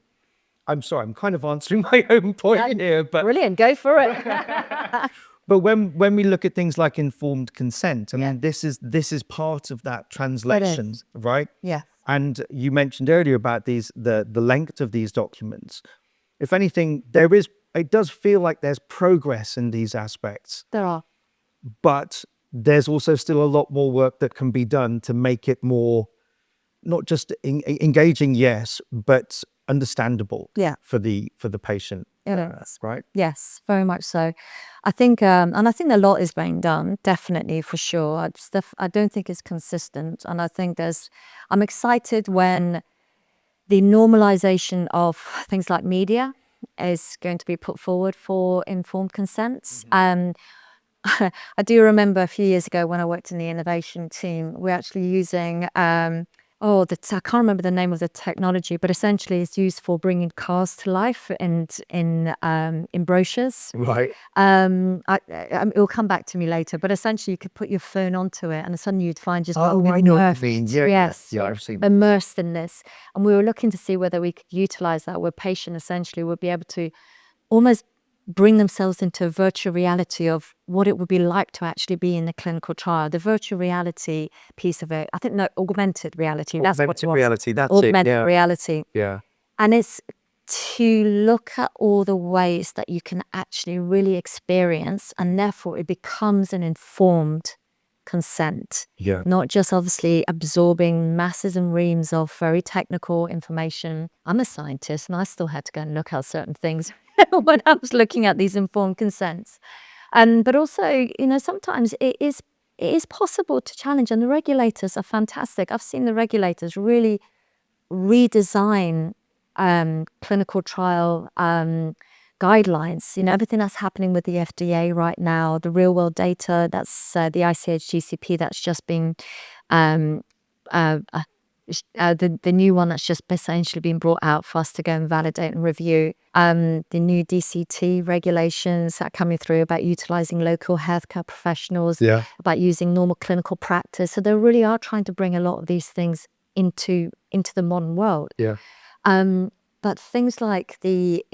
Speaker 2: I'm sorry, I'm kind of answering my own point here. But
Speaker 1: Brilliant, go for it.
Speaker 2: but when we look at things like informed consent, I mean, this is part of that translation, right?
Speaker 1: Yeah.
Speaker 2: And you mentioned earlier about the length of these documents. If anything, it does feel like there's progress in these aspects.
Speaker 1: There are.
Speaker 2: But there's also still a lot more work that can be done to make it more, not just engaging, yes, but understandable for the patient. Right?
Speaker 1: Yes, very much so. I think, and I think a lot is being done, definitely, for sure. I don't think it's consistent. And I think I'm excited when the normalization of things like media is going to be put forward for informed consent. I do remember a few years ago when I worked in the innovation team, we're actually using, I can't remember the name of the technology, but essentially it's used for bringing cars to life and in brochures.
Speaker 2: Right.
Speaker 1: It will come back to me later, but essentially you could put your phone onto it and suddenly you'd find just
Speaker 2: I know what you mean.
Speaker 1: Yes,
Speaker 2: I've seen
Speaker 1: immersed in this. And we were looking to see whether we could utilize that, where patient essentially would be able to almost bring themselves into a virtual reality of what it would be like to actually be in the clinical trial. The virtual reality piece of it, I think, augmented reality. That's what it was.
Speaker 2: Reality, that's
Speaker 1: augmented reality.
Speaker 2: Yeah.
Speaker 1: And it's to look at all the ways that you can actually really experience, and therefore it becomes an informed consent.
Speaker 2: Yeah.
Speaker 1: Not just obviously absorbing masses and reams of very technical information. I'm a scientist and I still had to go and look at certain things when I was looking at these informed consents. But also, sometimes it is possible to challenge, and the regulators are fantastic. I've seen the regulators really redesign clinical trial guidelines. Everything that's happening with the FDA right now, the real world data, that's the ICH-GCP that's just been the new one that's just essentially been brought out for us to go and validate and review. The new DCT regulations that are coming through about utilizing local healthcare professionals, about using normal clinical practice. So they really are trying to bring a lot of these things into the modern world.
Speaker 2: Yeah.
Speaker 1: But things like the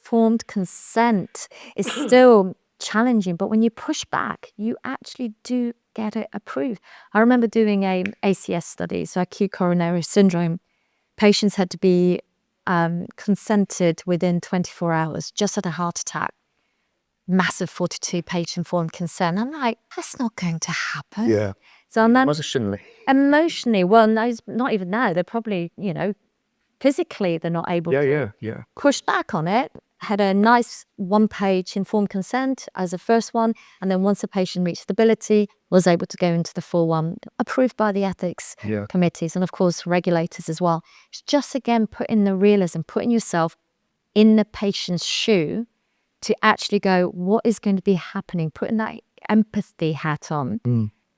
Speaker 1: informed consent is still challenging, but when you push back, you actually do get it approved. I remember doing a ACS study, so acute coronary syndrome. Patients had to be consented within 24 hours, just had a heart attack. Massive 42-page informed consent. I'm like, that's not going to happen.
Speaker 2: Yeah.
Speaker 1: So and then
Speaker 4: Emotionally.
Speaker 1: well, no, not even now. They're probably, physically they're not able to push back on it. Had a nice 1-page informed consent as a first one, and then once the patient reached stability, was able to go into the full one, approved by the ethics committees and of course regulators as well. It's just again putting the realism, putting yourself in the patient's shoe to actually go, what is going to be happening? Putting that empathy hat on.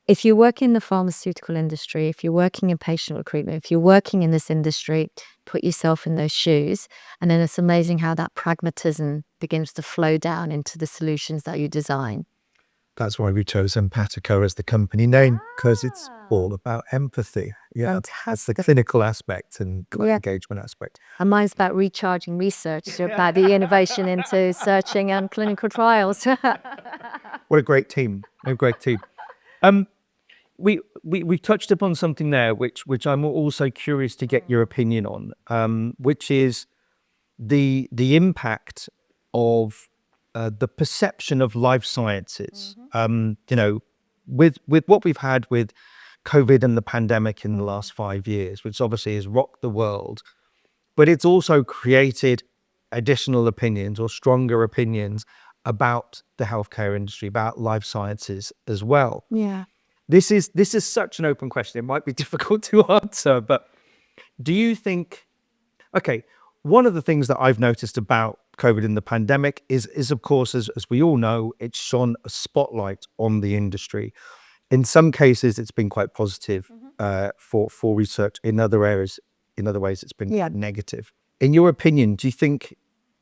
Speaker 1: If you work in the pharmaceutical industry, if you're working in patient recruitment, if you're working in this industry, put yourself in those shoes. And then it's amazing how that pragmatism begins to flow down into the solutions that you design.
Speaker 2: That's why we chose Empatico as the company name, because it's all about empathy. Yeah, that's the clinical aspect and engagement aspect.
Speaker 1: And mine's about recharging research, about the innovation into searching and clinical trials.
Speaker 2: What a great team.
Speaker 4: A great team. We touched upon something there, which I'm also curious to get your opinion on, which is the impact of the perception of life sciences. With what we've had with COVID and the pandemic in the last 5 years, which obviously has rocked the world, but it's also created additional opinions or stronger opinions about the healthcare industry, about life sciences as well.
Speaker 1: Yeah.
Speaker 4: This is such an open question. It might be difficult to answer, but do you think, okay, one of the things that I've noticed about COVID and the pandemic is of course, as we all know, it's shone a spotlight on the industry. In some cases, it's been quite positive for research. In other areas, in other ways, it's been negative. In your opinion, do you think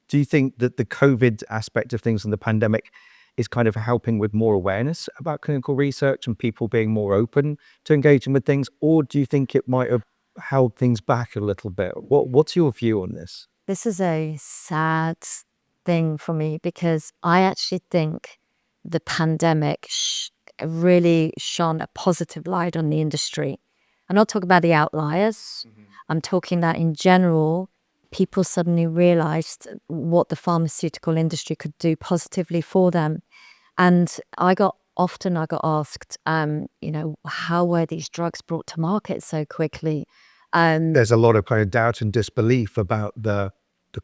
Speaker 4: that the COVID aspect of things and the pandemic is kind of helping with more awareness about clinical research and people being more open to engaging with things? Or do you think it might have held things back a little bit? What's your view on this?
Speaker 1: This is a sad thing for me because I actually think the pandemic really shone a positive light on the industry. I'm not talking about the outliers. I'm talking that in general, people suddenly realized what the pharmaceutical industry could do positively for them. And I got asked, how were these drugs brought to market so quickly?
Speaker 2: There's a lot of kind of doubt and disbelief about the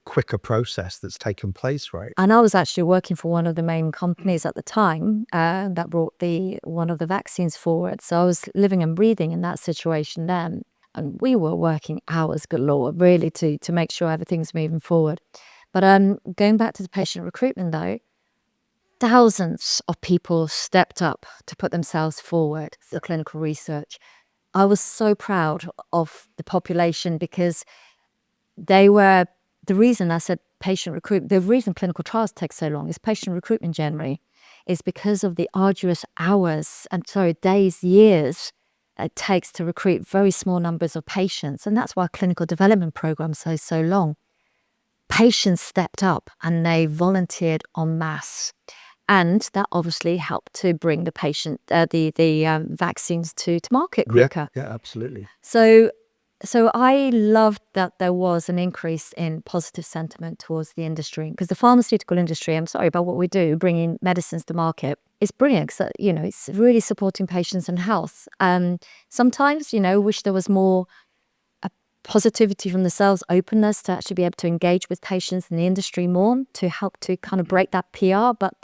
Speaker 2: quicker process that's taken place, right?
Speaker 1: And I was actually working for one of the main companies at the time that brought one of the vaccines forward. So I was living and breathing in that situation then. And we were working hours galore, really, to make sure everything's moving forward. But going back to the patient recruitment, though, thousands of people stepped up to put themselves forward for clinical research. I was so proud of the population because they were the reason I said patient recruitment. The reason clinical trials take so long is patient recruitment generally is because of the arduous days, years it takes to recruit very small numbers of patients. And that's why clinical development programs are so long. Patients stepped up and they volunteered en masse. And that obviously helped to bring the vaccines to market quicker.
Speaker 2: Yeah, absolutely.
Speaker 1: So I loved that there was an increase in positive sentiment towards the industry because the pharmaceutical industry, I'm sorry about what we do, bringing medicines to market, is brilliant because, it's really supporting patients and health. Sometimes, wish there was more positivity from the sales, openness to actually be able to engage with patients in the industry more to help to kind of break that PR. But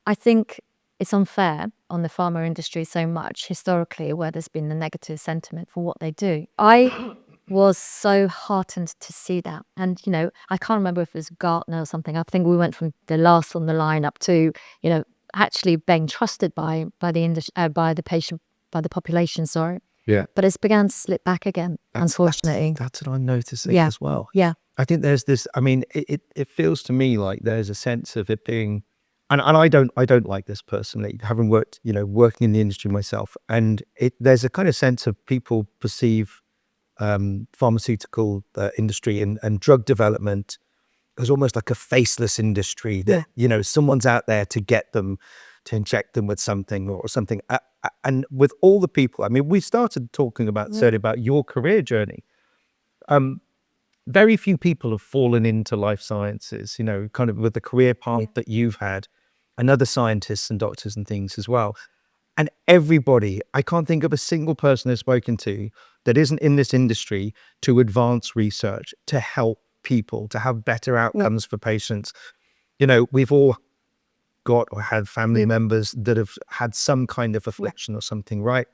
Speaker 1: I think it's unfair on the pharma industry so much historically where there's been the negative sentiment for what they do. I was so heartened to see that. And, I can't remember if it was Gartner or something. I think we went from the last on the line up to, actually being trusted by the population, sorry.
Speaker 2: Yeah.
Speaker 1: But it's began to slip back again, unfortunately.
Speaker 2: That's what I'm noticing as well.
Speaker 1: Yeah.
Speaker 2: I think there's this, it feels to me like there's a sense of it being, and I don't like this personally, having worked, working in the industry myself. And there's a kind of sense of people perceive pharmaceutical industry and drug development there's almost like a faceless industry that, you know, someone's out there to get them, to inject them with something or something. And with all the people, I mean, we started talking about, certainly about your career journey. Very few people have fallen into life sciences, you know, kind of with the career path that you've had, and other scientists and doctors and things as well. And everybody, I can't think of a single person I've spoken to that isn't in this industry to advance research, to help people, to have better outcomes for patients. You know, we've all got or had family members that have had some kind of affliction or something, right?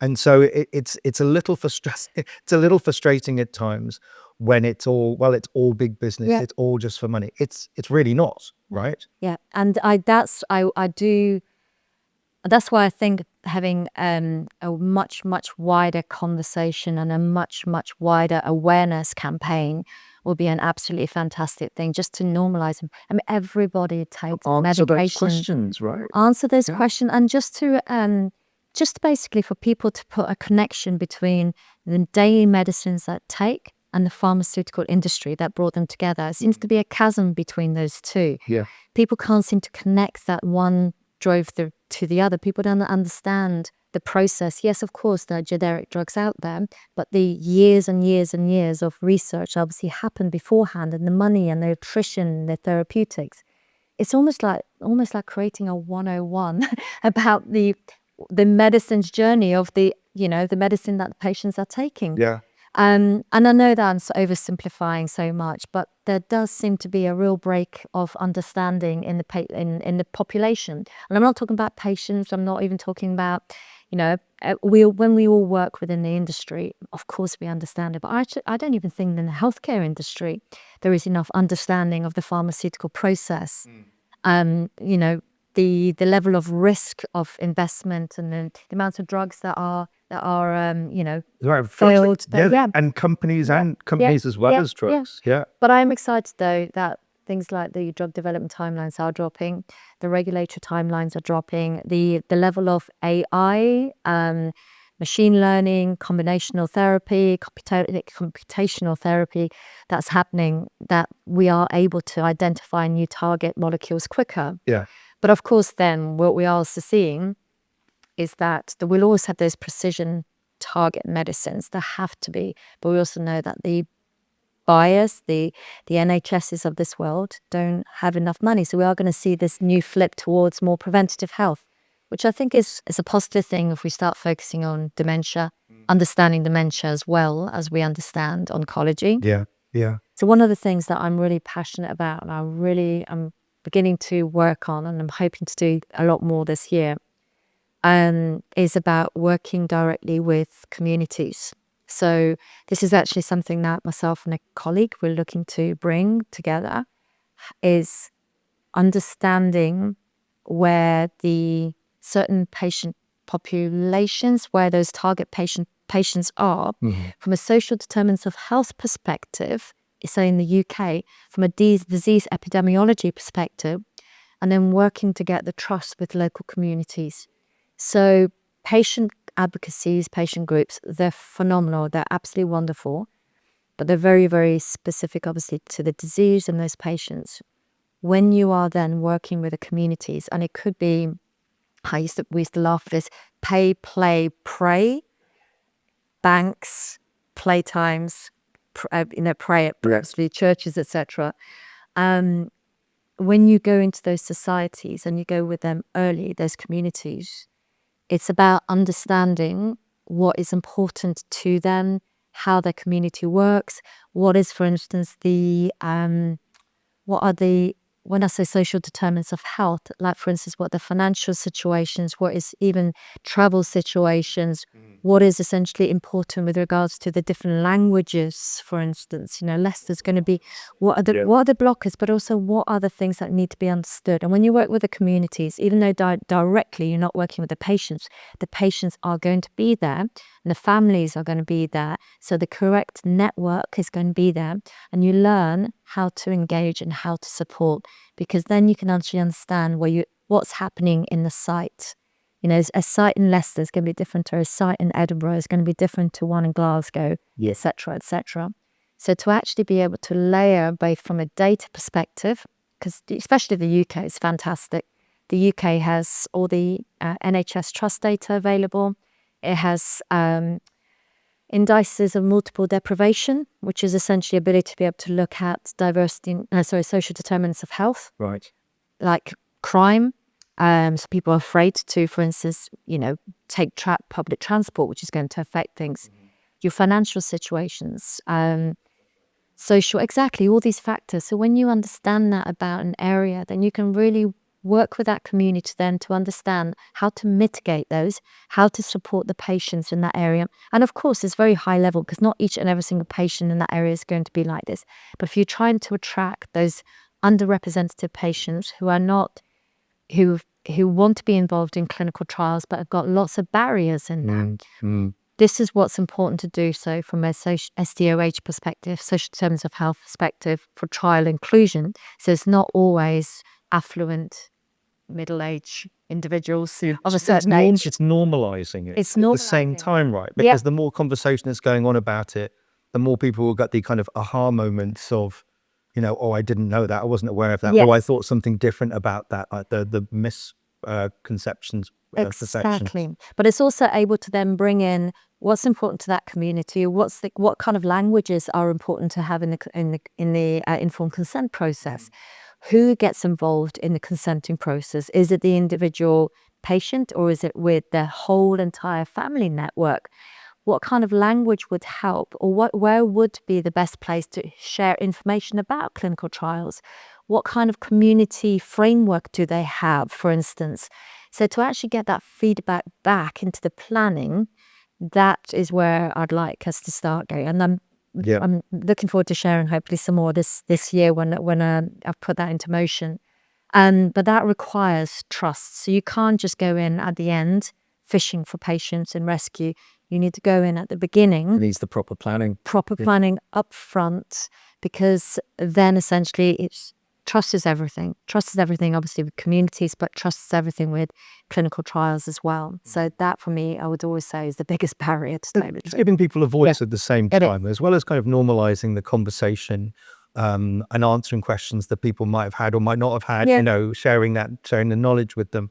Speaker 2: And so it's a little it's a little frustrating at times when it's all, well, it's all big business, it's all just for money. It's really not, right?
Speaker 1: Yeah, and that's why I think having a much wider conversation and a much wider awareness campaign will be an absolutely fantastic thing, just to normalize them. I mean, everybody takes
Speaker 4: Answer those
Speaker 1: medication.
Speaker 4: questions, right?
Speaker 1: Answer those questions, and just basically for people to put a connection between the daily medicines that take and the pharmaceutical industry that brought them together. It seems to be a chasm between those two.
Speaker 4: Yeah.
Speaker 1: People can't seem to connect that one drove to the other. People don't understand the process. Yes, of course, there are generic drugs out there, but the years and years and years of research obviously happened beforehand, and the money and the nutrition, the therapeutics. It's almost like creating a 101 about the medicine's journey of the medicine that the patients are taking.
Speaker 4: Yeah.
Speaker 1: And I know that I'm oversimplifying so much, but there does seem to be a real break of understanding in the population. And I'm not talking about patients. I'm not even talking about, when we all work within the industry, of course we understand it. But I don't even think in the healthcare industry there is enough understanding of the pharmaceutical process. The level of risk of investment and the amount of drugs that are
Speaker 4: Right.
Speaker 1: failed.
Speaker 4: And companies as well as drugs. Yeah.
Speaker 1: But I'm excited though that things like the drug development timelines are dropping, the regulatory timelines are dropping, the level of AI, machine learning, combinational therapy, computational therapy that's happening, that we are able to identify new target molecules quicker.
Speaker 4: Yeah.
Speaker 1: But of course, then what we are also seeing is that we'll always have those precision target medicines. There have to be. But we also know that the buyers, the NHSs of this world, don't have enough money. So we are going to see this new flip towards more preventative health, which I think is a positive thing if we start focusing on dementia, understanding dementia as well as we understand oncology.
Speaker 4: Yeah. Yeah.
Speaker 1: So one of the things that I'm really passionate about, and I'm beginning to work on, and I'm hoping to do a lot more this year, is about working directly with communities. So this is actually something that myself and a colleague we're looking to bring together, is understanding where the certain patient populations, where those target patients are, from a social determinants of health perspective, so in the UK, from a disease epidemiology perspective, and then working to get the trust with local communities. So patient advocacies, patient groups, they're phenomenal. They're absolutely wonderful, but they're very, very specific, obviously, to the disease and those patients. When you are then working with the communities, and it could be, we used to laugh at this, pay, play, pray, banks, playtimes, pray at the churches, etc. When you go into those societies and you go with them early, those communities, it's about understanding what is important to them, how their community works, what is, for instance, when I say social determinants of health, like, for instance, what the financial situations, what is even travel situations, what is essentially important with regards to the different languages, for instance, Leicester's going to be, what are the blockers, but also what are the things that need to be understood. And when you work with the communities, even though directly you're not working with the patients are going to be there, and the families are going to be there. So the correct network is going to be there, and you learn how to engage and how to support, because then you can actually understand what's happening in the site. A site in Leicester is going to be different to a site in Edinburgh, is going to be different to one in Glasgow, etc., etc. So to actually be able to layer both from a data perspective, because especially the UK is fantastic. The UK has all the NHS trust data available. It has indices of multiple deprivation, which is essentially ability to be able to look at social determinants of health,
Speaker 4: Right.
Speaker 1: like crime. So people are afraid to, for instance, take public transport, which is going to affect things. Your financial situations, social, exactly, all these factors. So when you understand that about an area, then you can really work with that community then to understand how to mitigate those, how to support the patients in that area. And of course, it's very high level because not each and every single patient in that area is going to be like this. But if you're trying to attract those underrepresented patients who are not, who want to be involved in clinical trials but have got lots of barriers in that, this is what's important to do so from a SDOH perspective, social determinants of health perspective, for trial inclusion. So it's not always affluent, middle-aged individuals of a certain age.
Speaker 4: It's normalizing it
Speaker 1: It's
Speaker 4: at the same
Speaker 1: normalising.
Speaker 4: time, right?
Speaker 1: Yeah.
Speaker 4: Because the more conversation that's going on about it, the more people will get the kind of aha moments of, oh, I didn't know that, I wasn't aware of that,
Speaker 1: Yes.
Speaker 4: or I thought something different about that, like the misconceptions, perception.
Speaker 1: Exactly. But it's also able to then bring in what's important to that community, what kind of languages are important to have in the informed consent process. Who gets involved in the consenting process? Is it the individual patient or is it with their whole entire family network? What kind of language would help, or where would be the best place to share information about clinical trials? What kind of community framework do they have, for instance? So to actually get that feedback back into the planning, that is where I'd like us to start going. And I'm looking forward to sharing hopefully some more this year when I've put that into motion. But that requires trust. So you can't just go in at the end fishing for patients and rescue. You need to go in at the beginning.
Speaker 3: It needs the proper planning.
Speaker 1: Planning up front, because then essentially it's trust is everything. Trust is everything, obviously, with communities, but trust is everything with clinical trials as well. So that, for me, I would always say is the biggest barrier to stability.
Speaker 4: It's giving people a voice at the same time, as well as kind of normalizing the conversation and answering questions that people might have had or might not have had, sharing the knowledge with them.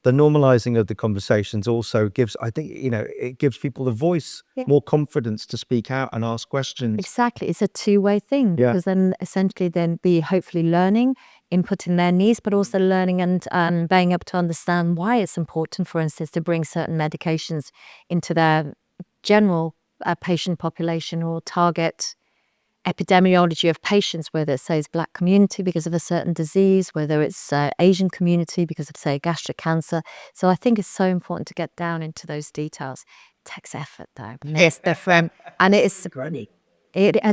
Speaker 4: The normalizing of the conversations also gives, I think, it gives people the voice, more confidence to speak out and ask questions.
Speaker 1: Exactly. It's a two-way thing, because then essentially then be hopefully learning, inputting their needs, but also learning and being able to understand why it's important, for instance, to bring certain medications into their general patient population or target epidemiology of patients, whether it's, say, Black community because of a certain disease, whether it's Asian community because of, say, gastric cancer. So I think it's so important to get down into those details. It takes effort, though. It's different. And it is...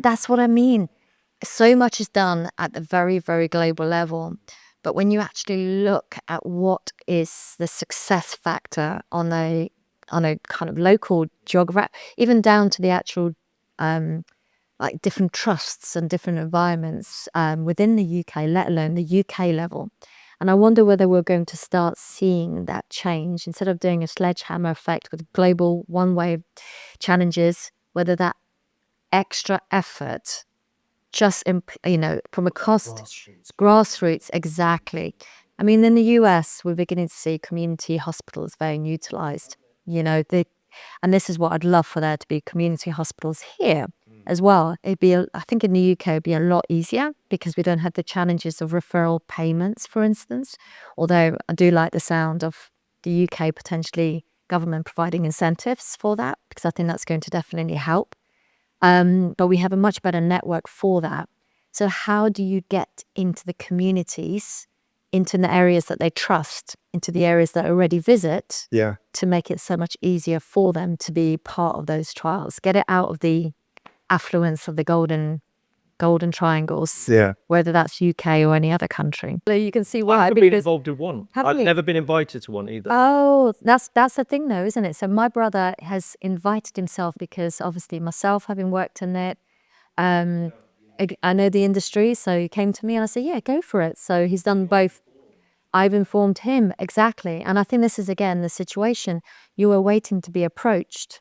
Speaker 1: that's what I mean. So much is done at the very, very global level. But when you actually look at what is the success factor on a kind of local geography, even down to the actual... like different trusts and different environments within the UK, let alone the UK level. And I wonder whether we're going to start seeing that change instead of doing a sledgehammer effect with global one-way challenges, whether that extra effort just, from a cost, grassroots, exactly. I mean, in the US, we're beginning to see community hospitals being utilised, and this is what I'd love for there to be, community hospitals here as well. I think in the UK, it'd be a lot easier because we don't have the challenges of referral payments, for instance. Although I do like the sound of the UK potentially government providing incentives for that, because I think that's going to definitely help. But we have a much better network for that. So how do you get into the communities, into the areas that they trust, into the areas that already visit, to make it so much easier for them to be part of those trials? Get it out of the affluence of the golden triangles, whether that's UK or any other country. So you can see why.
Speaker 4: I've been involved in one. I've
Speaker 1: you?
Speaker 4: never been invited to one either.
Speaker 1: Oh, that's the thing though, isn't it? So my brother has invited himself because obviously myself, having worked in it, I know the industry, so he came to me and I said, yeah, go for it. So he's done both. I've informed him, exactly. And I think this is, again, the situation. You are waiting to be approached.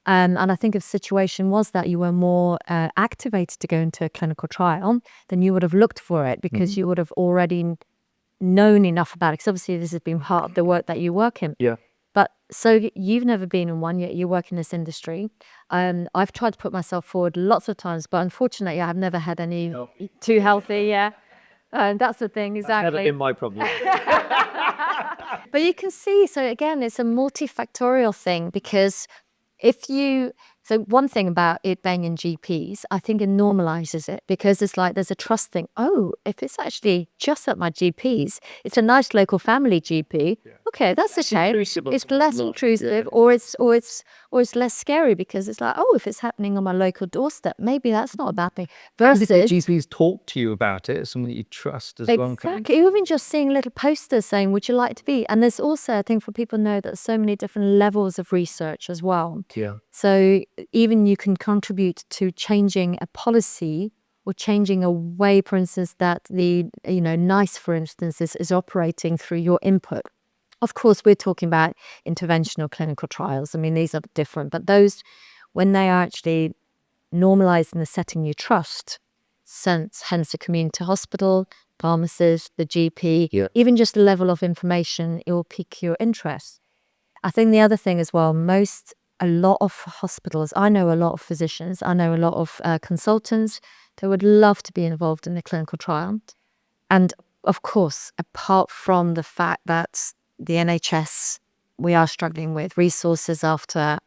Speaker 1: And I think if the situation was that you were more activated to go into a clinical trial, then you would have looked for it because you would have already known enough about it. Because obviously this has been part of the work that you work in.
Speaker 4: Yeah.
Speaker 1: But so you've never been in one, yet you work in this industry. I've tried to put myself forward lots of times, but unfortunately I've never had any too healthy. Yeah. That's the thing, exactly.
Speaker 4: Never been my problem.
Speaker 1: But you can see, so again, it's a multifactorial thing because so one thing about it being in GPs, I think it normalizes it because it's like there's a trust thing. Oh, if it's actually just at my GP's, it's a nice local family GP. Okay, that's a shame. It's less intrusive, or it's less scary because it's like, oh, if it's happening on my local doorstep, maybe that's not a bad thing. Versus
Speaker 4: GPs talk to you about it, it's something that you trust as well.
Speaker 1: exactly, even just seeing little posters saying, "Would you like to be?" And there's also, I think, for people to know that there's so many different levels of research as well.
Speaker 4: Yeah.
Speaker 1: So even you can contribute to changing a policy or changing a way, for instance, that the NICE, for instance, is operating through your input. Of course, we're talking about interventional clinical trials. I mean, these are different, but those, when they are actually normalized in the setting you trust, hence the community hospital, pharmacist, the GP, even just the level of information, it will pique your interest. I think the other thing as well, a lot of hospitals, I know a lot of physicians, I know a lot of consultants that would love to be involved in the clinical trial. And of course, apart from the fact that the NHS, we are struggling with resources after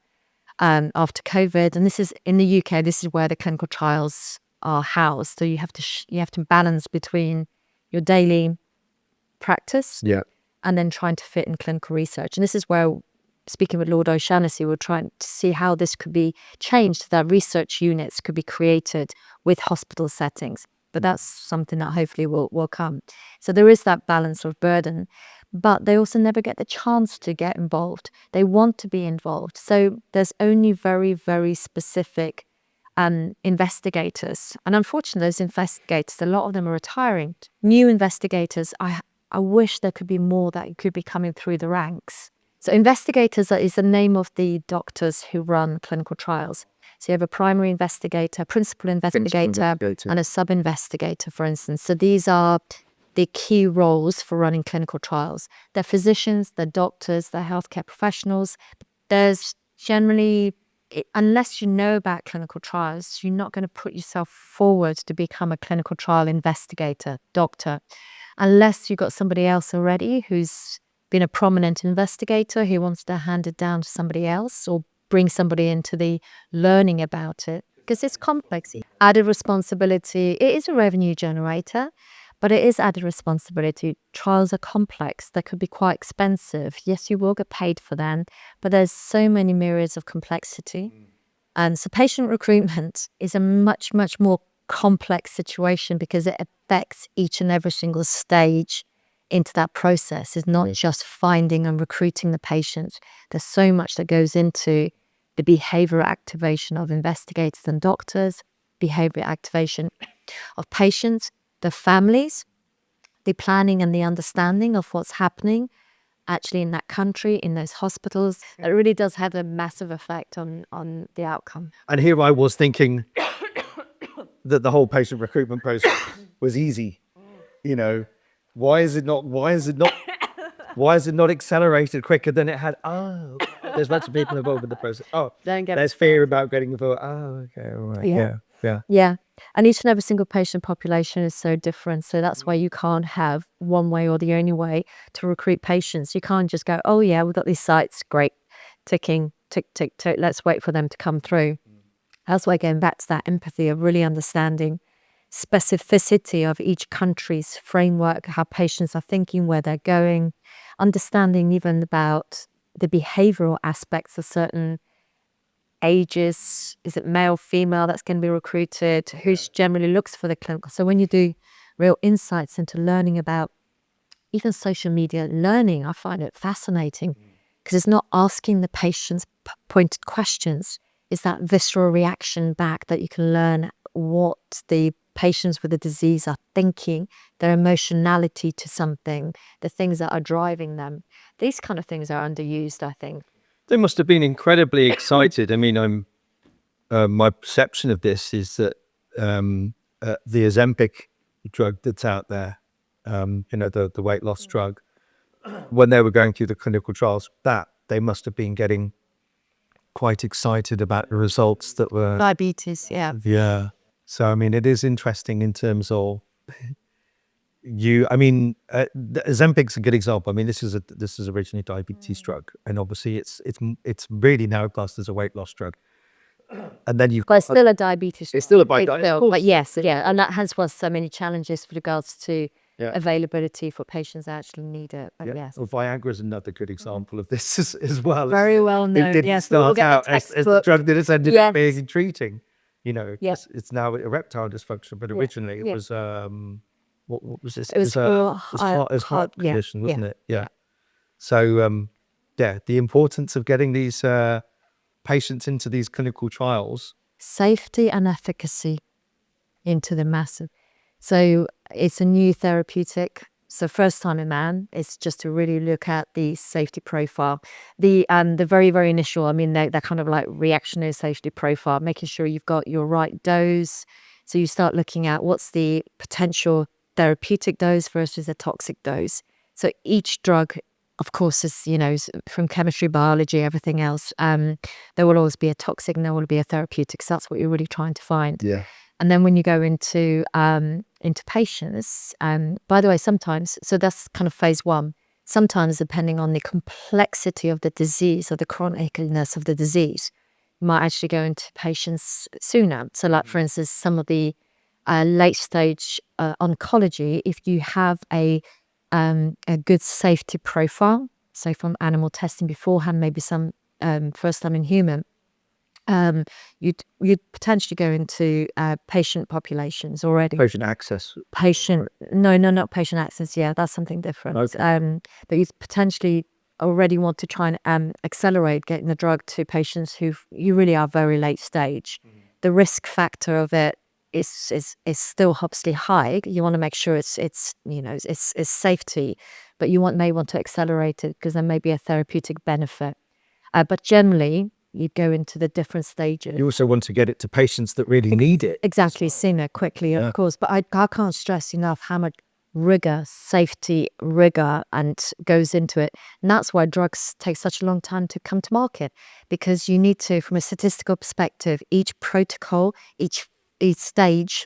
Speaker 1: COVID, and this is in the UK, this is where the clinical trials are housed. So you have to balance between your daily practice and then trying to fit in clinical research. And this is where, speaking with Lord O'Shaughnessy, we're trying to see how this could be changed, that research units could be created with hospital settings. But that's something that hopefully will come. So there is that balance of burden, but they also never get the chance to get involved. They want to be involved. So there's only very, very specific investigators. And unfortunately, those investigators, a lot of them are retiring. New investigators, I wish there could be more that could be coming through the ranks. So investigators is the name of the doctors who run clinical trials. So you have a primary investigator, principal investigator, and a sub-investigator, for instance. So these are the key roles for running clinical trials. They're physicians, they're doctors, they're healthcare professionals. There's generally, unless you know about clinical trials, you're not going to put yourself forward to become a clinical trial investigator, doctor, unless you've got somebody else already who's been a prominent investigator who wants to hand it down to somebody else or bring somebody into the learning about it, because it's complex. Added responsibility, it is a revenue generator, but it is added responsibility. Trials are complex. They could be quite expensive. Yes, you will get paid for them, but there's so many myriads of complexity. And so patient recruitment is a much, much more complex situation because it affects each and every single stage into that process. It's not just finding and recruiting the patients. There's so much that goes into the behavioral activation of investigators and doctors, behavioral activation of patients, the families, the planning and the understanding of what's happening actually in that country, in those hospitals. It really does have a massive effect on the outcome.
Speaker 4: And here I was thinking that the whole patient recruitment process was easy. Why is it not accelerated quicker than it had? Oh, there's lots of people involved in the process. Oh, there's fear about getting involved. Oh, okay, all right.
Speaker 1: Yeah. And each and every single patient population is so different. So that's why you can't have one way or the only way to recruit patients. You can't just go, oh yeah, we've got these sites, great, ticking, tick, tick, tick, let's wait for them to come through. That's why going back to that empathy of really understanding specificity of each country's framework, how patients are thinking, where they're going, understanding even about the behavioral aspects of certain ages. Is it male, female that's going to be recruited? Who generally looks for the clinical? So when you do real insights into learning about even social media learning, I find it fascinating because it's not asking the patients pointed questions. It's that visceral reaction back that you can learn what the patients with the disease are thinking, their emotionality to something, the things that are driving them. These kind of things are underused, I think.
Speaker 5: They must have been incredibly excited. I mean, my perception of this is that the Ozempic drug that's out there, the weight loss drug, when they were going through the clinical trials, that they must have been getting quite excited about the results that were.
Speaker 1: Diabetes, yeah.
Speaker 5: Yeah. So, I mean, it is interesting in terms of the Ozempic's a good example. I mean, this is originally a diabetes drug, and obviously it's really now classed as a weight loss drug. And then you've
Speaker 1: But it's still a diabetes.
Speaker 5: It's still a
Speaker 1: drug.
Speaker 5: diabetes,
Speaker 1: It's
Speaker 5: of
Speaker 1: still- But
Speaker 5: course.
Speaker 1: yes, yeah, and that has was so many challenges with regards to
Speaker 5: Yeah.
Speaker 1: availability for patients that actually need it. But
Speaker 5: Yeah.
Speaker 1: yes,
Speaker 5: Well, Viagra is another good example of this as well.
Speaker 1: very well
Speaker 5: It
Speaker 1: known.
Speaker 5: didn't
Speaker 1: Yes, we'll
Speaker 5: start
Speaker 1: get the
Speaker 5: out as the
Speaker 1: textbook.
Speaker 5: drug that it's ended
Speaker 1: Yes.
Speaker 5: up being treating.
Speaker 1: Yes.
Speaker 5: It's now erectile dysfunction, but originally it
Speaker 1: Yeah.
Speaker 5: was what was this?
Speaker 1: It was
Speaker 5: a
Speaker 1: for
Speaker 5: heart
Speaker 1: yeah,
Speaker 5: condition,
Speaker 1: yeah,
Speaker 5: wasn't it? Yeah. So the importance of getting these patients into these clinical trials.
Speaker 1: safety and efficacy into the massive. So it's a new therapeutic. So first time in man, it's just to really look at the safety profile. The very, very initial, I mean, they're kind of like reactionary safety profile, making sure you've got your right dose. So you start looking at what's the potential therapeutic dose versus a toxic dose. So each drug, of course, is, from chemistry, biology, everything else, there will always be a toxic and there will be a therapeutic. So that's what you're really trying to find.
Speaker 5: Yeah.
Speaker 1: And then when you go into patients, by the way, sometimes, so that's kind of phase one. Sometimes, depending on the complexity of the disease or the chronicness of the disease, you might actually go into patients sooner. So, like for instance, some of the late stage oncology, if you have a good safety profile, so from animal testing beforehand, maybe some first time in human, you'd potentially go into patient populations already.
Speaker 5: Patient access.
Speaker 1: No, not patient access. Yeah, that's something different.
Speaker 5: Okay.
Speaker 1: But you potentially already want to try and accelerate getting the drug to patients who you really are very late stage. The risk factor of it is still obviously high. You want to make sure it's safety, but you may want to accelerate it because there may be a therapeutic benefit. But generally, you'd go into the different stages.
Speaker 5: You also want to get it to patients that really need it.
Speaker 1: Exactly, sooner, quickly, of course. But I can't stress enough how much safety rigor, and goes into it. And that's why drugs take such a long time to come to market, because you need to, from a statistical perspective, each protocol, each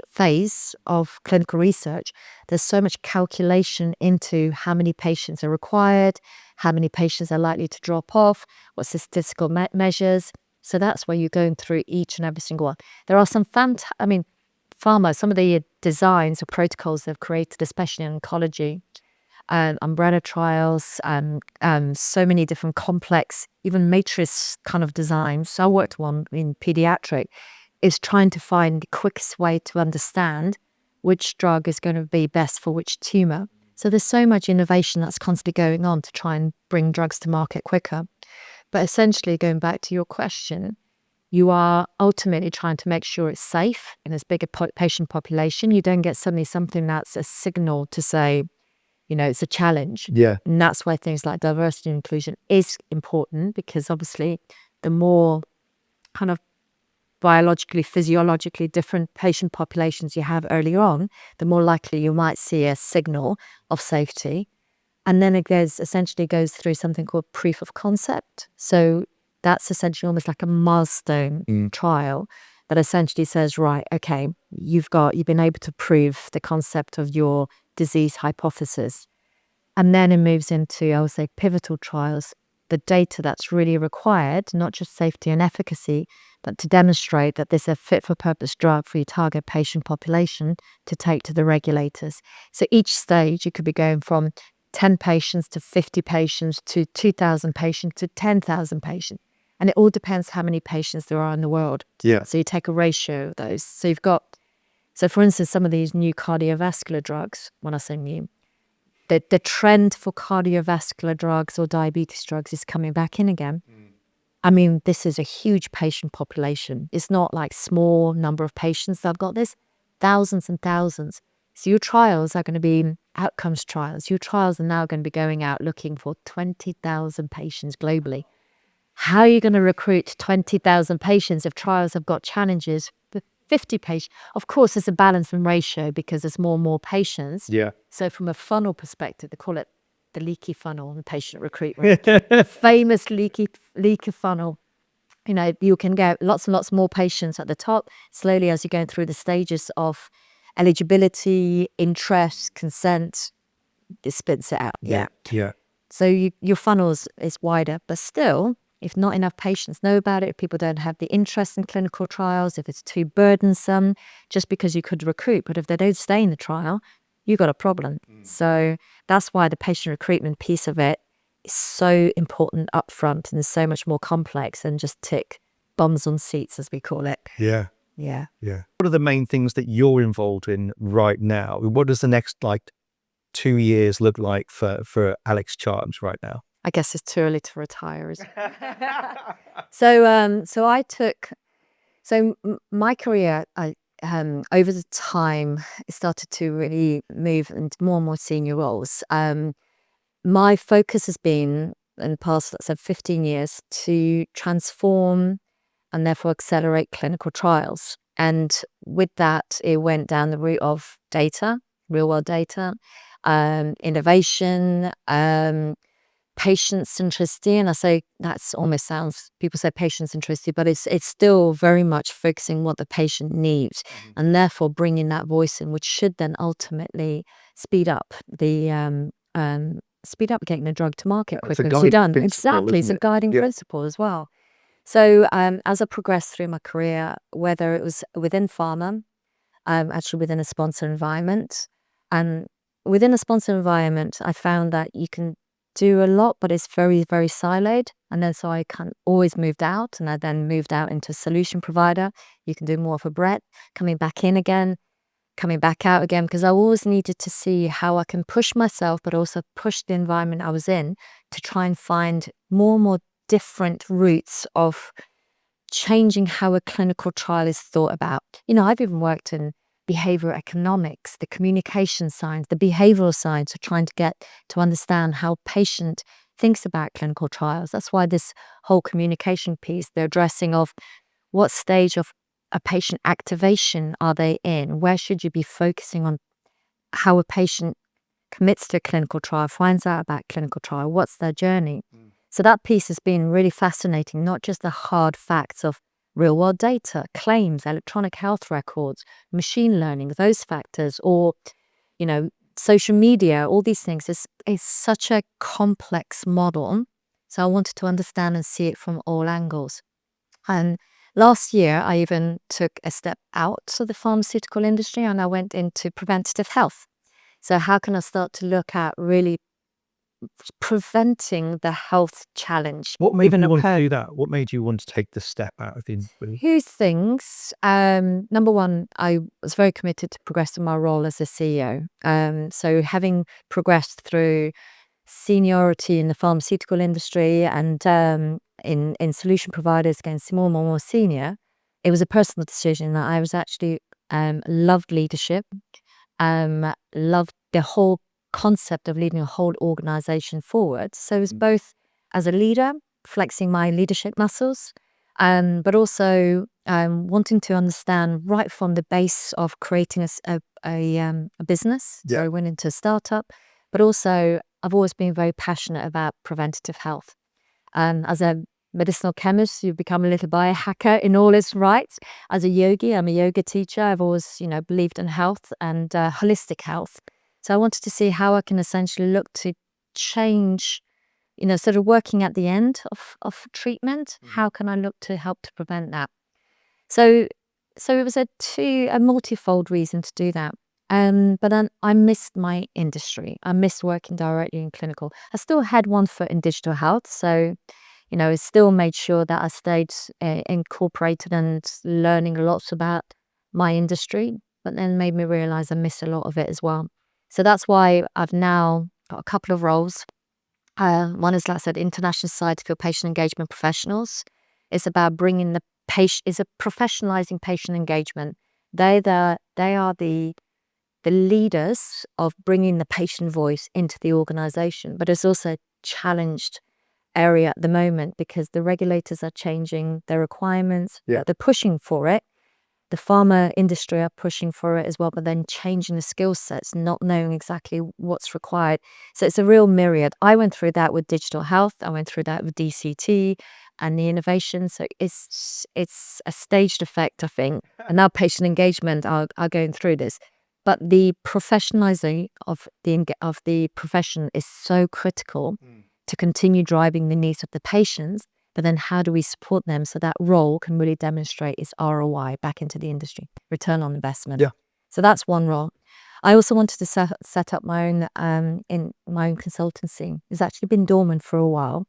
Speaker 1: phase of clinical research, there's so much calculation into how many patients are required, how many patients are likely to drop off, what's the statistical measures. So that's where you're going through each and every single one. There are some pharma, some of the designs or protocols they've created, especially in oncology, umbrella trials, so many different complex, even matrix kind of designs. So I worked one in pediatric, is trying to find the quickest way to understand which drug is going to be best for which tumor. So there's so much innovation that's constantly going on to try and bring drugs to market quicker. But essentially, going back to your question, you are ultimately trying to make sure it's safe in as big a patient population. You don't get suddenly something that's a signal to say, it's a challenge.
Speaker 5: Yeah.
Speaker 1: And that's why things like diversity and inclusion is important, because obviously the more kind of biologically, physiologically different patient populations you have earlier on, the more likely you might see a signal of safety. And then it essentially goes through something called proof of concept. So that's essentially almost like a milestone trial that essentially says, right, okay, you've been able to prove the concept of your disease hypothesis. And then it moves into, I would say, pivotal trials, the data that's really required, not just safety and efficacy, but to demonstrate that this is a fit-for-purpose drug for your target patient population to take to the regulators. So each stage, you could be going from 10 patients to 50 patients to 2,000 patients to 10,000 patients. And it all depends how many patients there are in the world.
Speaker 5: Yeah.
Speaker 1: So you take a ratio of those. So for instance, some of these new cardiovascular drugs, when I say new, the trend for cardiovascular drugs or diabetes drugs is coming back in again. I mean, this is a huge patient population. It's not like small number of patients that have got this, thousands and thousands. So your trials are going to be outcomes trials. Your trials are now going to be going out looking for 20,000 patients globally. How are you going to recruit 20,000 patients if trials have got challenges for 50 patients? Of course, it's a balancing ratio because there's more and more patients.
Speaker 4: Yeah.
Speaker 1: So from a funnel perspective, they call it the leaky funnel in patient recruitment. Famous leaky funnel. You know, you can get lots and lots more patients at the top. Slowly, as you're going through the stages of eligibility, interest, consent, it spits it out.
Speaker 4: Yeah.
Speaker 1: So your funnels is wider, but still, if not enough patients know about it, if people don't have the interest in clinical trials, if it's too burdensome, just because you could recruit, but if they don't stay in the trial, you've got a problem. So that's why the patient recruitment piece of it is so important upfront and is so much more complex than just tick bums on seats, as we call it.
Speaker 4: Yeah.
Speaker 1: Yeah.
Speaker 4: What are the main things that you're involved in right now? What does the next 2 years look like for Alex Charms right now?
Speaker 1: I guess it's too early to retire. So my career, over the time, it started to really move into more and more senior roles. My focus has been in the past, let's say 15 years, to transform and therefore accelerate clinical trials. And with that, it went down the route of data, real world data, innovation, patient centricity. And I say that's almost sounds, people say patient centricity, but it's still very much focusing what the patient needs and therefore bringing that voice in, which should then ultimately speed up getting the drug to market
Speaker 4: It's a
Speaker 1: quicker. You're done.
Speaker 4: guiding principle,
Speaker 1: Exactly. It's
Speaker 4: isn't
Speaker 1: a
Speaker 4: it?
Speaker 1: guiding
Speaker 4: Yeah.
Speaker 1: principle as well. So as I progressed through my career, whether it was within pharma, actually within a sponsor environment, and within a sponsor environment, I found that you can do a lot, but it's very, very siloed. And then so I always moved out, and I then moved out into a solution provider. You can do more of a breadth, coming back in again, coming back out again, because I always needed to see how I can push myself, but also push the environment I was in to try and find more and more different routes of changing how a clinical trial is thought about. You know, I've even worked in behavioral economics, the communication science, the behavioral science of trying to get to understand how patient thinks about clinical trials. That's why this whole communication piece, the addressing of what stage of a patient activation are they in? Where should you be focusing on how a patient commits to a clinical trial, finds out about clinical trial, what's their journey? So that piece has been really fascinating, not just the hard facts of real world data, claims, electronic health records, machine learning, those factors, or, you know, social media, all these things. It's such a complex model. So I wanted to understand and see it from all angles. And last year, I even took a step out of the pharmaceutical industry and I went into preventative health. So how can I start to look at really preventing the health challenge?
Speaker 4: What made
Speaker 1: even
Speaker 4: you want to
Speaker 1: occur?
Speaker 4: do that? What made you want to take the step out of the industry?
Speaker 1: Two things. Number one, I was very committed to progressing my role as a CEO. So having progressed through seniority in the pharmaceutical industry and in solution providers against more senior, it was a personal decision that I was actually loved leadership, loved the whole concept of leading a whole organization forward. So it was both as a leader, flexing my leadership muscles, but also wanting to understand right from the base of creating a business. So I went into a startup, but also I've always been very passionate about preventative health. As a medicinal chemist, you become a little biohacker in all its rights. As a yogi, I'm a yoga teacher. I've always, believed in health and holistic health. So I wanted to see how I can essentially look to change, sort of working at the end of treatment. How can I look to help to prevent that? So it was a multifold reason to do that. But then I missed my industry. I missed working directly in clinical. I still had one foot in digital health. So, it still made sure that I stayed incorporated and learning lots about my industry, but then made me realize I missed a lot of it as well. So that's why I've now got a couple of roles. One is, like I said, International Society for Patient Engagement Professionals. It's about bringing the patient, it's a professionalizing patient engagement. They are the leaders of bringing the patient voice into the organization, but it's also challenged area at the moment because the regulators are changing their requirements.
Speaker 2: Yeah.
Speaker 1: They're pushing for it. The pharma industry are pushing for it as well, but then changing the skill sets, not knowing exactly what's required. So it's a real myriad. I went through that with digital health. I went through that with DCT and the innovation. So it's a staged effect, I think. And now patient engagement are going through this. But the professionalizing of the profession is so critical to continue driving the needs of the patients. But then how do we support them so that role can really demonstrate its ROI back into the industry, return on investment?
Speaker 2: Yeah.
Speaker 1: So that's one role. I also wanted to set up my own consultancy. It's actually been dormant for a while,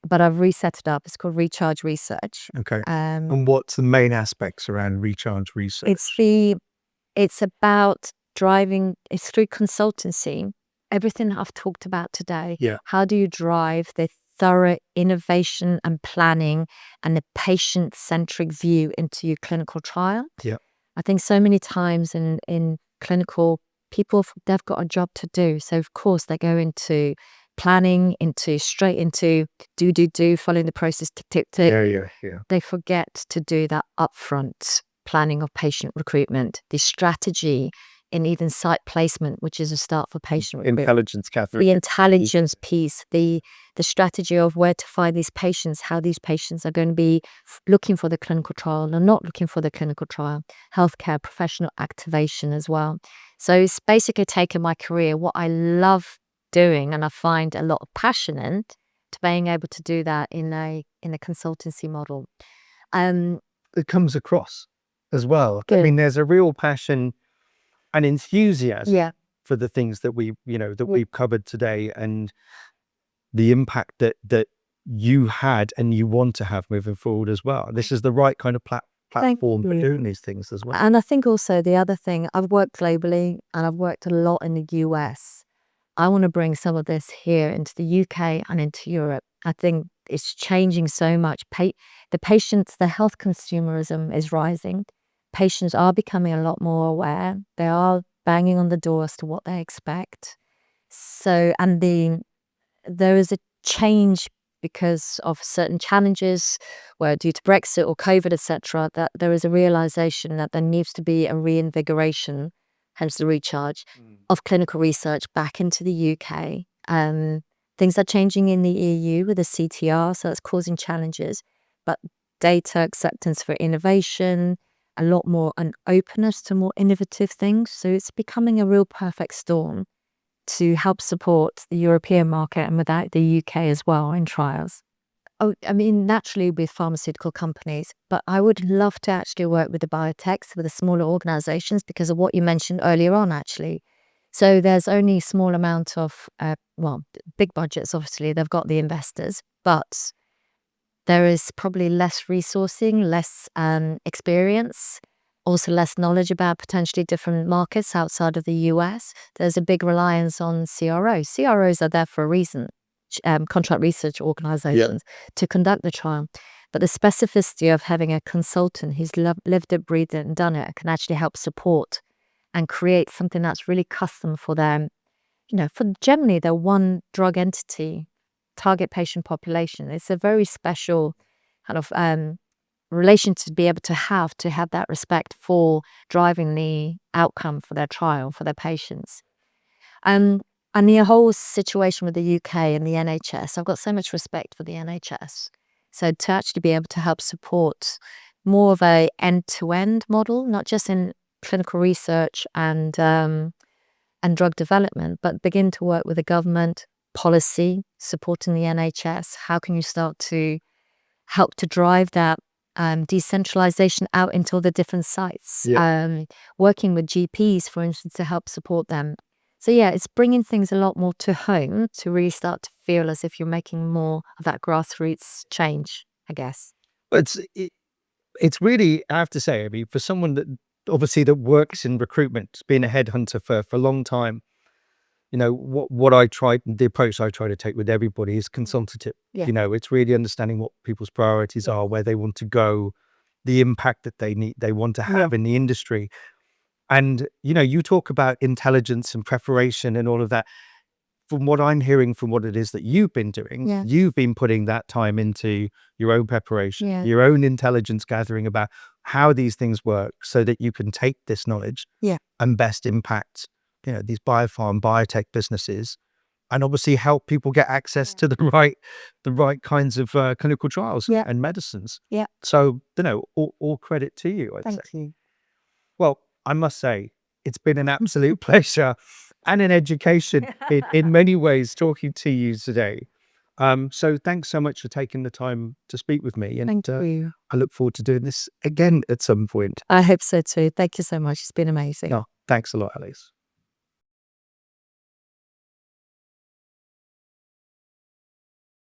Speaker 1: but I've reset it up. It's called Recharge Research.
Speaker 2: Okay. And what's the main aspects around Recharge Research?
Speaker 1: It's about driving. It's through consultancy. Everything I've talked about today.
Speaker 2: Yeah.
Speaker 1: How do you drive the thorough innovation and planning and the patient-centric view into your clinical trial?
Speaker 2: Yeah.
Speaker 1: I think so many times in clinical, people, they've got a job to do. So of course they go into planning, straight into do, following the process, tick.
Speaker 2: Yeah.
Speaker 1: They forget to do that upfront planning of patient recruitment, the strategy in even site placement, which is a start for patient recruitment.
Speaker 2: Intelligence, Catherine.
Speaker 1: The intelligence piece, the strategy of where to find these patients, how these patients are going to be looking for the clinical trial or not looking for the clinical trial, healthcare professional activation as well. So it's basically taken my career, what I love doing, and I find a lot of passion in, to being able to do that in a consultancy model.
Speaker 2: It comes across as well.
Speaker 1: Good.
Speaker 2: I mean, there's a real passion and enthusiasm
Speaker 1: Yeah.
Speaker 2: for the things that we've covered today, and the impact that you had and you want to have moving forward as well. This is the right kind of platform for doing these things as well.
Speaker 1: And I think also the other thing, I've worked globally and I've worked a lot in the US. I want to bring some of this here into the UK and into Europe. I think it's changing so much. The health consumerism is rising. Patients are becoming a lot more aware. They are banging on the door as to what they expect. So, and there is a change because of certain challenges, where due to Brexit or COVID, etc., that there is a realization that there needs to be a reinvigoration, hence the recharge, of clinical research back into the UK. Things are changing in the EU with the CTR, so it's causing challenges. But data acceptance for innovation, a lot more an openness to more innovative things. So it's becoming a real perfect storm to help support the European market and without the UK as well in trials. Oh, I mean, naturally with pharmaceutical companies, but I would love to actually work with the biotechs, with the smaller organizations, because of what you mentioned earlier on, actually. So there's only a small amount of, big budgets, obviously, they've got the investors, but there is probably less resourcing, less experience, also less knowledge about potentially different markets outside of the US. There's a big reliance on CROs. CROs are there for a reason, contract research organizations, to conduct the trial. But the specificity of having a consultant who's lived it, breathed it, and done it can actually help support and create something that's really custom for them. For generally their one drug entity, target patient population. It's a very special kind of relation to be able to have that respect for driving the outcome for their trial, for their patients. And the whole situation with the UK and the NHS, I've got so much respect for the NHS. So to actually be able to help support more of a end-to-end model, not just in clinical research and drug development, but begin to work with the government, policy, supporting the NHS. How can you start to help to drive that decentralization out into the different sites? Working with GPs, for instance, to help support them. So it's bringing things a lot more to home to really start to feel as if you're making more of that grassroots change, I guess.
Speaker 2: It's really, I have to say, I mean, for someone that obviously that works in recruitment, being a headhunter for a long time, the approach I try to take with everybody is consultative. It's really understanding what people's priorities are, where they want to go, the impact that they want to have in the industry. And, you talk about intelligence and preparation and all of that.
Speaker 4: from what I'm hearing from what it is that you've been doing,
Speaker 1: Yeah.
Speaker 4: you've been putting that time into your own preparation,
Speaker 1: Yeah.
Speaker 4: your own intelligence gathering about how these things work so that you can take this knowledge
Speaker 1: Yeah.
Speaker 4: and best impact, these biopharm, biotech businesses, and obviously help people get access to the right kinds of clinical trials
Speaker 1: Yeah.
Speaker 4: and medicines.
Speaker 1: Yeah.
Speaker 4: So, all credit to you, I'd say.
Speaker 1: Thank you.
Speaker 4: Well, I must say, it's been an absolute pleasure and an education in many ways talking to you today. So thanks so much for taking the time to speak with me. And
Speaker 1: Thank you.
Speaker 4: I look forward to doing this again at some point.
Speaker 1: I hope so too. Thank you so much. It's been amazing.
Speaker 4: Oh, thanks a lot, Alice.